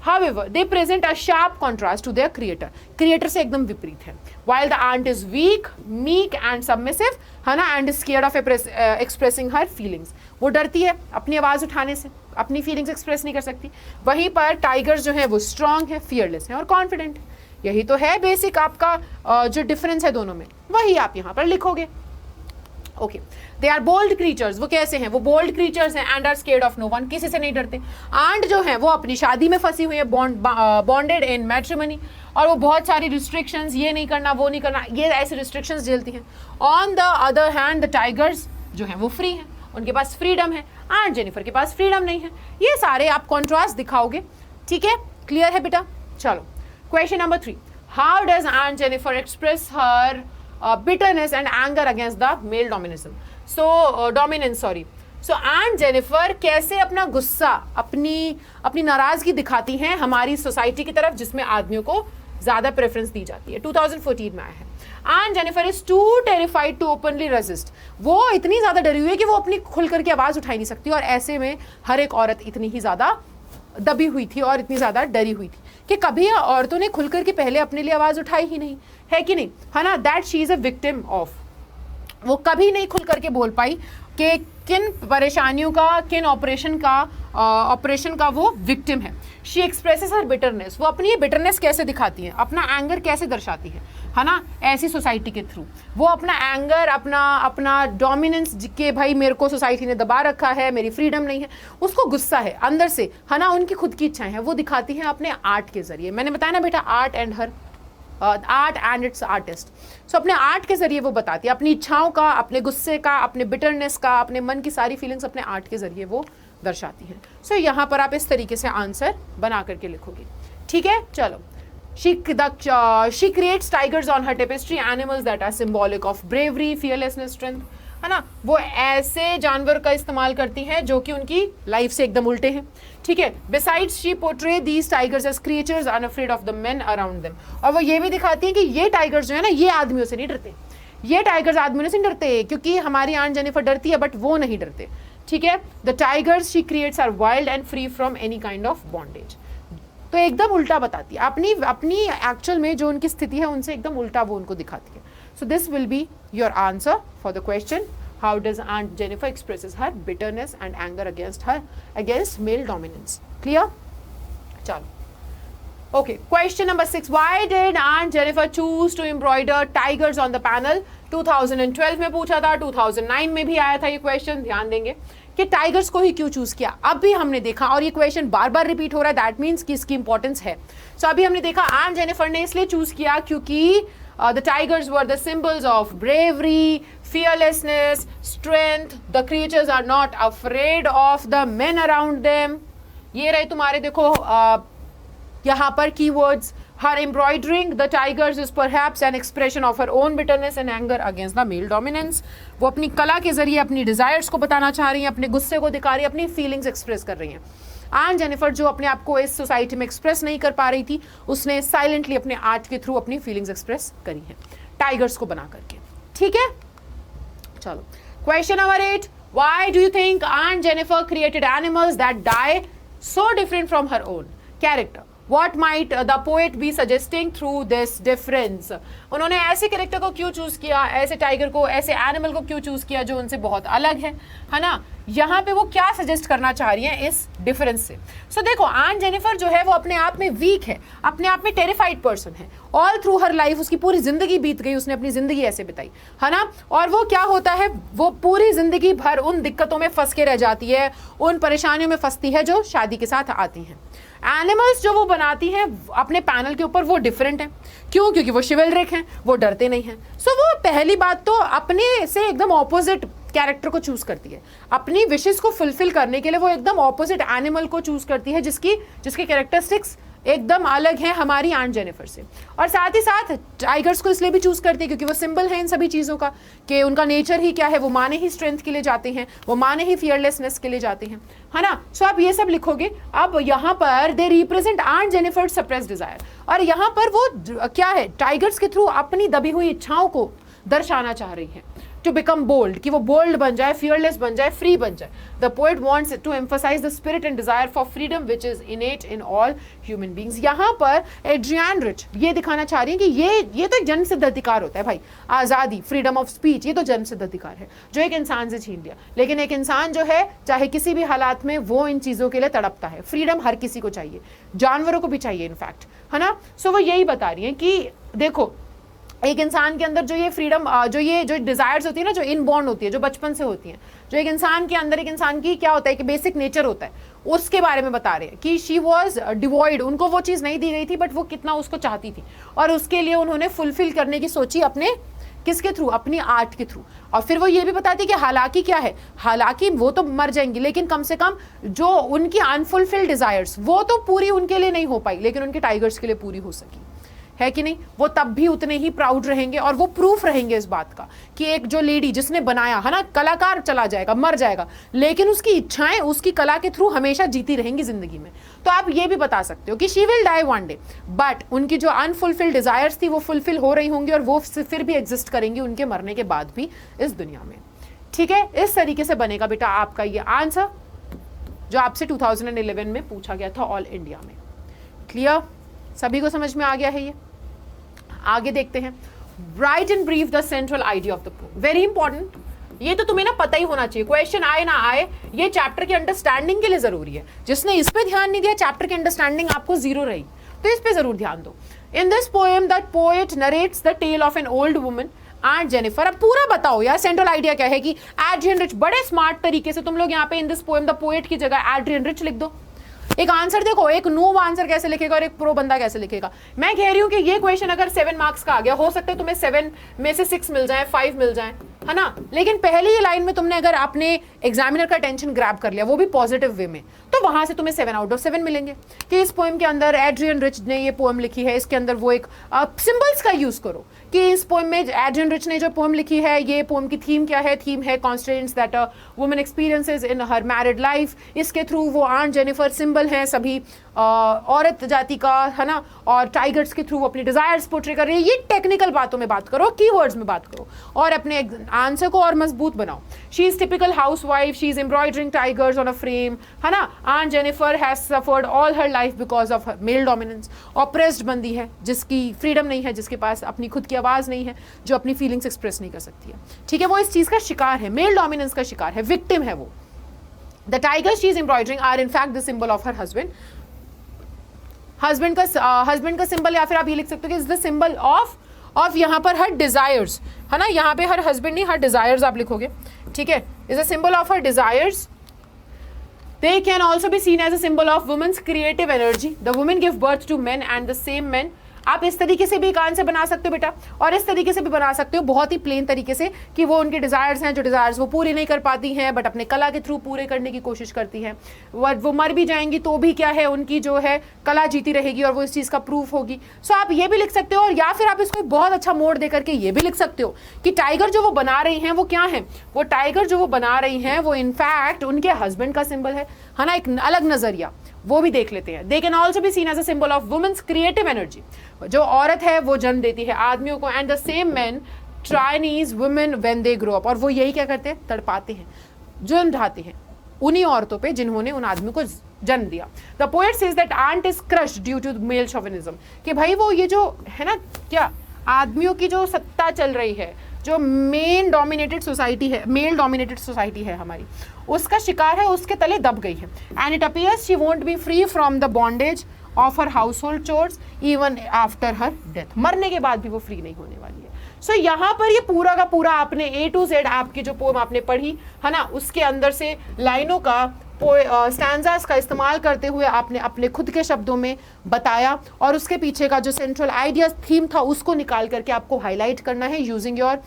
However, they present a sharp contrast to their creator. Creator से एकदम विपरीत है। While the aunt is weak, meek and submissive, है ना, and is scared of expressing her feelings. वो डरती है अपनी आवाज़ उठाने से, अपनी फीलिंग्स एक्सप्रेस नहीं कर सकती। वहीं पर टाइगर्स जो है वो स्ट्रॉन्ग है, फियरलेस है और कॉन्फिडेंट है। यही तो है बेसिक आपका जो डिफरेंस है दोनों में, वही आप यहाँ पर लिखोगे। Okay, they are bold creatures. वो कैसे हैं? वो बोल्ड क्रीचर्स हैं and are scared of no one. किसी से नहीं डरते। आंट जो है वो अपनी शादी में फंसी हुई है, बॉन्डेड इन मैट्रिमनी, और वो बहुत सारी रिस्ट्रिक्शंस, ये नहीं करना, वो नहीं करना, ये ऐसे रिस्ट्रिक्शंस झेलती हैं। On the other hand the tigers जो हैं वो फ्री हैं, उनके पास फ्रीडम है। Aunt Jennifer के पास फ्रीडम नहीं है। ये सारे आप कॉन्ट्रास्ट दिखाओगे। ठीक है, क्लियर है बेटा? चलो question number 3, how does Aunt Jennifer express her bitterness and anger against the male dominance, so Aunt Jennifer कैसे अपना गुस्सा, अपनी नाराजगी दिखाती हैं हमारी सोसाइटी की तरफ जिसमें आदमियों को ज्यादा प्रेफरेंस दी जाती है। 2014 में आया है। Aunt Jennifer is too terrified to openly resist। वो इतनी ज्यादा डरी हुई है कि वो अपनी खुल करके आवाज उठा नहीं सकती, और ऐसे में हर एक औरत इतनी ही ज्यादा दबी हुई थी और इतनी ज्यादा डरी हुई थी कि कभी औरतों ने खुलकर के पहले अपने लिए आवाज उठाई ही नहीं, है कि नहीं, है ना। That she is a victim of, वो कभी नहीं खुल करके बोल पाई कि किन परेशानियों का, किन ऑपरेशन का वो विक्टिम है। She expresses her bitterness. वो अपनी ये बिटरनेस कैसे दिखाती है, अपना एंगर कैसे दर्शाती है ना, ऐसी सोसाइटी के थ्रू। वो अपना एंगर, अपना डोमिनेंस कि भाई मेरे को सोसाइटी ने दबा रखा है, मेरी फ्रीडम नहीं है, उसको गुस्सा है अंदर से, है ना, उनकी खुद की इच्छाएं हैं, वो दिखाती हैं अपने आर्ट के जरिए। मैंने बताया ना बेटा, आर्ट एंड इट्स आर्टिस्ट। सो अपने आर्ट के जरिए वो बताती है अपनी इच्छाओं का, अपने गुस्से का, अपने बिटरनेस का, अपने मन की सारी फीलिंग्स अपने आर्ट के जरिए वो दर्शाती हैं। सो यहाँ पर आप इस तरीके से आंसर बना करके लिखोगे। ठीक है, चलो she creates tigers on her tapestry, animals that are symbolic of bravery, fearlessness, strength, है ना। वो ऐसे जानवर का इस्तेमाल करती हैं जो कि उनकी लाइफ से एकदम उल्टे हैं, ठीक है। Besides, she portray these tigers as creatures unafraid of the men around them, और वो ये भी दिखाती हैं कि ये टाइगर्स जो है ना, ये आदमियों से नहीं डरते, ये टाइगर्स आदमियों से नहीं डरते, क्योंकि हमारी आंट जेनिफर डरती है बट वो नहीं डरते, ठीक है। The tigers she creates are wild and free from any kind of bondage. तो एकदम उल्टा बताती है, अपनी एक्चुअल में जो उनकी स्थिति है उनसे एकदम उल्टा वो उनको दिखाती है। So this will be your answer for the question, how does aunt Jennifer expresses her bitterness and anger against male dominance. Clear? चलो, okay, question number 6, why did aunt Jennifer choose to embroider tigers on the panel? 2012 में पूछा था, 2009 में भी आया था ये question. ध्यान देंगे कि टाइगर्स को ही क्यों चूज किया, अभी हमने देखा, और ये क्वेश्चन बार बार रिपीट हो रहा है, दैट मीन्स कि इसकी इंपॉर्टेंस है। सो अभी हमने देखा आंट जेनिफर ने इसलिए चूज किया क्योंकि the tigers were the symbols of bravery, fearlessness, strength, the creatures are not afraid of the men around them। ये रहे तुम्हारे, देखो यहाँ पर keywords, her embroidering the tigers is perhaps an expression of her own bitterness and anger against the male dominance। वो अपनी कला के जरिए अपनी डिजायर्स को बताना चाह रही हैं, अपने गुस्से को दिखा रही हैं, अपनी फीलिंग्स एक्सप्रेस कर रही हैं। आंट जेनिफर जो अपने आप को इस सोसाइटी में एक्सप्रेस नहीं कर पा रही थी, उसने साइलेंटली अपने आर्ट के थ्रू अपनी फीलिंग्स एक्सप्रेस करी हैं टाइगर्स को बना करके, ठीक है। चलो, question number 8, why do you think aunt Jennifer created animals that die so different from her own character? What might the poet be suggesting through this difference? उन्होंने ऐसे कैरेक्टर को क्यों चूज किया, ऐसे टाइगर को, ऐसे एनिमल को क्यों चूज किया जो उनसे बहुत अलग है ना। यहाँ पे वो क्या सजेस्ट करना चाह रही हैं इस डिफरेंस से। सो देखो, आंट जेनिफर जो है वो अपने आप में वीक है, अपने आप में टेरिफाइड पर्सन है। ऑल थ्रू हर लाइफ उसकी पूरी जिंदगी बीत गई, उसने अपनी जिंदगी ऐसे बिताई, है ना। और वो क्या होता है, वो पूरी जिंदगी भर उन दिक्कतों में फंस के रह जाती है, उन परेशानियों में फंसती है जो शादी के साथ आती हैं। एनिमल्स जो वो बनाती हैं अपने पैनल के ऊपर वो डिफरेंट है, क्यों? क्योंकि वो शिवलरिक हैं, वो डरते नहीं हैं। सो वो पहली बात तो अपने से एकदम ऑपोजिट कैरेक्टर को चूज करती है, अपनी विशेस को फुलफिल करने के लिए वो एकदम ऑपोजिट एनिमल को चूज करती है जिसके कैरेक्टरिस्टिक्स एकदम अलग है हमारी आंट जेनिफर से। और साथ ही साथ टाइगर्स को इसलिए भी चूज करती है क्योंकि वो सिंबल है इन सभी चीज़ों का, कि उनका नेचर ही क्या है, वो माने ही स्ट्रेंथ के लिए जाते हैं, वो माने ही फियरलेसनेस के लिए जाते हैं, है ना। सो आप ये सब लिखोगे। अब यहाँ पर they represent aunt Jennifer suppressed desire, और यहाँ पर वो क्या है, टाइगर्स के थ्रू अपनी दबी हुई इच्छाओं को दर्शाना चाह रही है, टू बिकम बोल्ड, कि वो बोल्ड बन जाए, फियरलेस बन जाए, फ्री बन जाए। The poet wants to emphasise the spirit and desire for freedom which is innate in all human beings. यहाँ पर एड्रियन रिच ये दिखाना चाह रही है कि ये तो एक जन्म सिद्ध अधिकार होता है भाई, आज़ादी, फ्रीडम ऑफ स्पीच, ये तो जन्म सिद्ध अधिकार है जो एक इंसान से छीन लिया। लेकिन एक इंसान जो है चाहे किसी भी हालात में वो इन चीज़ों के लिए तड़पता है। फ्रीडम हर किसी को चाहिए, जानवरों को भी चाहिए इनफैक्ट, है ना। सो वो यही बता रही है कि देखो, एक इंसान के अंदर जो ये फ्रीडम, जो डिजायर्स होती है ना, जो इनबॉर्न होती है, जो बचपन से होती हैं, जो एक इंसान के अंदर, एक इंसान की क्या होता है कि बेसिक नेचर होता है, उसके बारे में बता रहे हैं कि शी वॉज डिवॉइड, उनको वो चीज़ नहीं दी गई थी बट वो कितना उसको चाहती थी, और उसके लिए उन्होंने फुलफिल करने की सोची अपने किसके थ्रू, अपनी आर्ट के थ्रू। और फिर वो ये भी बताती है कि हालांकि क्या है, हालांकि वो तो मर जाएंगी लेकिन कम से कम जो उनकी अनफुलफिल्ड डिजायर्स वो तो पूरी उनके लिए नहीं हो पाई, लेकिन उनके टाइगर्स के लिए पूरी हो सकी, है कि नहीं। वो तब भी उतने ही प्राउड रहेंगे और वो प्रूफ रहेंगे इस बात का कि एक जो लेडी जिसने बनाया है ना, कलाकार चला जाएगा, मर जाएगा, लेकिन उसकी इच्छाएं उसकी कला के थ्रू हमेशा जीती रहेंगी जिंदगी में। तो आप ये भी बता सकते हो कि she will die one day, but उनकी जो अनफुलफिल्ड डिजायर्स थी वो फुलफिल हो रही होंगी और वो फिर भी एग्जिस्ट करेंगी उनके मरने के बाद भी इस दुनिया में, ठीक है। इस तरीके से बनेगा बेटा आपका ये आंसर जो आपसे 2011 में पूछा गया था ऑल इंडिया में। क्लियर? सभी को समझ में आ गया है ये? आगे देखते हैं। Right in brief the central idea of the poem. Very important, ये तो तुम्हें ना पता ही होना चाहिए, क्वेश्चन आए ना आए ये चैप्टर की अंडरस्टैंडिंग के लिए जरूरी है। जिसने इस पे ध्यान नहीं दिया चैप्टर की अंडरस्टैंडिंग आपको जीरो रही, तो इस पे जरूर ध्यान दो। In this poem the poet narrates the tale of an old woman aunt Jennifer. अब पूरा बताओ यार, सेंट्रल आइडिया क्या है कि एड्रियन रिच, बड़े स्मार्ट तरीके से तुम लोग यहाँ पे इन दिस पोएम द पोएट की जगह एड्रियन रिच लिख दो। एक आंसर देखो, एक नो आंसर कैसे लिखेगा और एक प्रो बंदा कैसे लिखेगा। मैं कह रही हूं कि ये क्वेश्चन अगर 7 मार्क्स का आ गया, हो सकता है तुम्हें 7 में से 6 मिल जाए, 5 मिल जाए, है ना। लेकिन पहली ही लाइन में तुमने अगर अपने एग्जामिनर का अटेंशन ग्रैब कर लिया, वो भी पॉजिटिव वे में, तो वहां से तुम्हें 7 आउट ऑफ 7 मिलेंगे कि इस पोएम के अंदर एड्रियन रिच ने ये पोएम लिखी है, इसके अंदर वो एक सिंबल्स का यूज करो कि इस पोएम में एड्रियन रिच ने जो पोएम लिखी है, ये पोएम की थीम क्या है, थीम है constraints that a woman experiences in her married life. इसके थ्रू वो आंट जेनिफर सिंबल हैं सभी औरत जाति का, है ना, और टाइगर्स के थ्रू अपनी डिजायर्स पोर्ट्रे कर रही है। ये टेक्निकल बातों में बात करो, कीवर्ड्स में बात करो और अपने आंसर को और मजबूत बनाओ। She is typical housewife, she is embroidering tigers on a frame, है ना। Aunt Jennifer has suffered all her life because of male dominance. Oppressed बंदी है, जिसकी फ्रीडम नहीं है, जिसके पास अपनी खुद की आवाज नहीं है, जो अपनी फीलिंग्स एक्सप्रेस नहीं कर सकती है, ठीक है, वो इस चीज का शिकार है, मेल डोमिनेंस का शिकार है, विक्टिम है वो। The tigers she is embroidering are in fact the symbol of her husband. Husband का सिंबल, या फिर आप ये लिख सकते हो कि इज द सिंबल ऑफ यहाँ पर हर डिजायर्स, है ना, यहाँ पे हर हस्बैंड नहीं, हर डिजायर्स आप लिखोगे, ठीक है, is a symbol of her desires. They can also be seen as a symbol of women's creative energy. The women give birth to men and the same men. आप इस तरीके से भी एक आंसर बना सकते हो बेटा, और इस तरीके से भी बना सकते हो बहुत ही प्लेन तरीके से कि वो उनके डिजायर्स हैं, जो डिजायर्स वो पूरी नहीं कर पाती हैं, बट अपने कला के थ्रू पूरे करने की कोशिश करती हैं। वो मर भी जाएंगी तो भी क्या है, उनकी जो है कला जीती रहेगी और वो इस चीज़ का प्रूफ होगी। सो आप ये भी लिख सकते हो, और या फिर आप इसको बहुत अच्छा मोड़ दे करके ये भी लिख सकते हो कि टाइगर जो वो बना रही हैं वो क्या है, वो टाइगर जो वो बना रही हैं वो इनफैक्ट उनके हस्बैंड का सिंबल है ना। एक अलग नजरिया वो भी देख लेते हैं। They can also be seen as a symbol of women's creative energy. जो औरत है वो जन्म देती है आदमियों को, and the same man Chinese women when they grow up, और वो यही क्या करते हैं, तड़पाते हैं, जुल्म ढाते हैं उन्हीं औरतों पे जिन्होंने उन आदमियों को जन्म दिया। The poet says that aunt is crushed due to male chauvinism, कि भाई वो ये जो है ना, क्या आदमियों की जो सत्ता चल रही है, जो मेल डोमिनेटेड सोसाइटी है हमारी, उसका शिकार है, उसके तले दब गई है। And it appears she won't be free from the bondage of her house hold chores even after her death. मरने के बाद भी वो फ्री नहीं होने वाली है। सो यहाँ पर ये पूरा का पूरा आपने A to Z आपकी जो पोएम आपने पढ़ी है ना, उसके अंदर से लाइनों का स्टैंजास का इस्तेमाल करते हुए आपने अपने खुद के शब्दों में बताया, और उसके पीछे का जो सेंट्रल आइडिया थीम था उसको निकाल करके आपको हाईलाइट करना है यूजिंग योर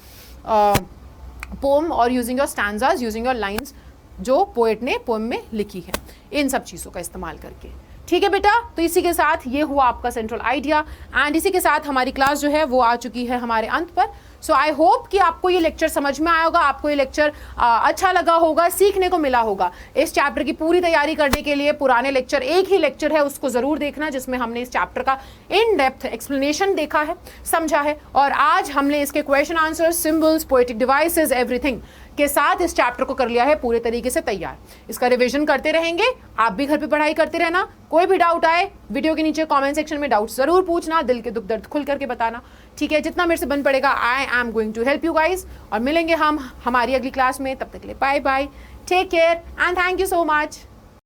पोएम और using your stanzas, using your lines जो पोएट ने पोएम में लिखी है, इन सब चीज़ों का इस्तेमाल करके। ठीक है बेटा, तो इसी के साथ ये हुआ आपका सेंट्रल आइडिया, एंड इसी के साथ हमारी क्लास जो है वो आ चुकी है हमारे अंत पर। सो आई होप कि आपको ये लेक्चर समझ में आया होगा, आपको ये लेक्चर अच्छा लगा होगा, सीखने को मिला होगा। इस चैप्टर की पूरी तैयारी करने के लिए पुराने लेक्चर, एक ही लेक्चर है उसको ज़रूर देखना, जिसमें हमने इस चैप्टर का इन डेप्थ एक्सप्लेनेशन देखा है, समझा है, और आज हमने इसके question answer, symbols, poetic devices, everything के साथ इस चैप्टर को कर लिया है पूरे तरीके से तैयार। इसका रिवीजन करते रहेंगे, आप भी घर पे पढ़ाई करते रहना। कोई भी डाउट आए वीडियो के नीचे कमेंट सेक्शन में डाउट जरूर पूछना, दिल के दुख दर्द खुल करके बताना, ठीक है। जितना मेरे से बन पड़ेगा I am going to help you guys, और मिलेंगे हम हमारी अगली क्लास में। तब तक के लिए bye bye, take care and thank you so much.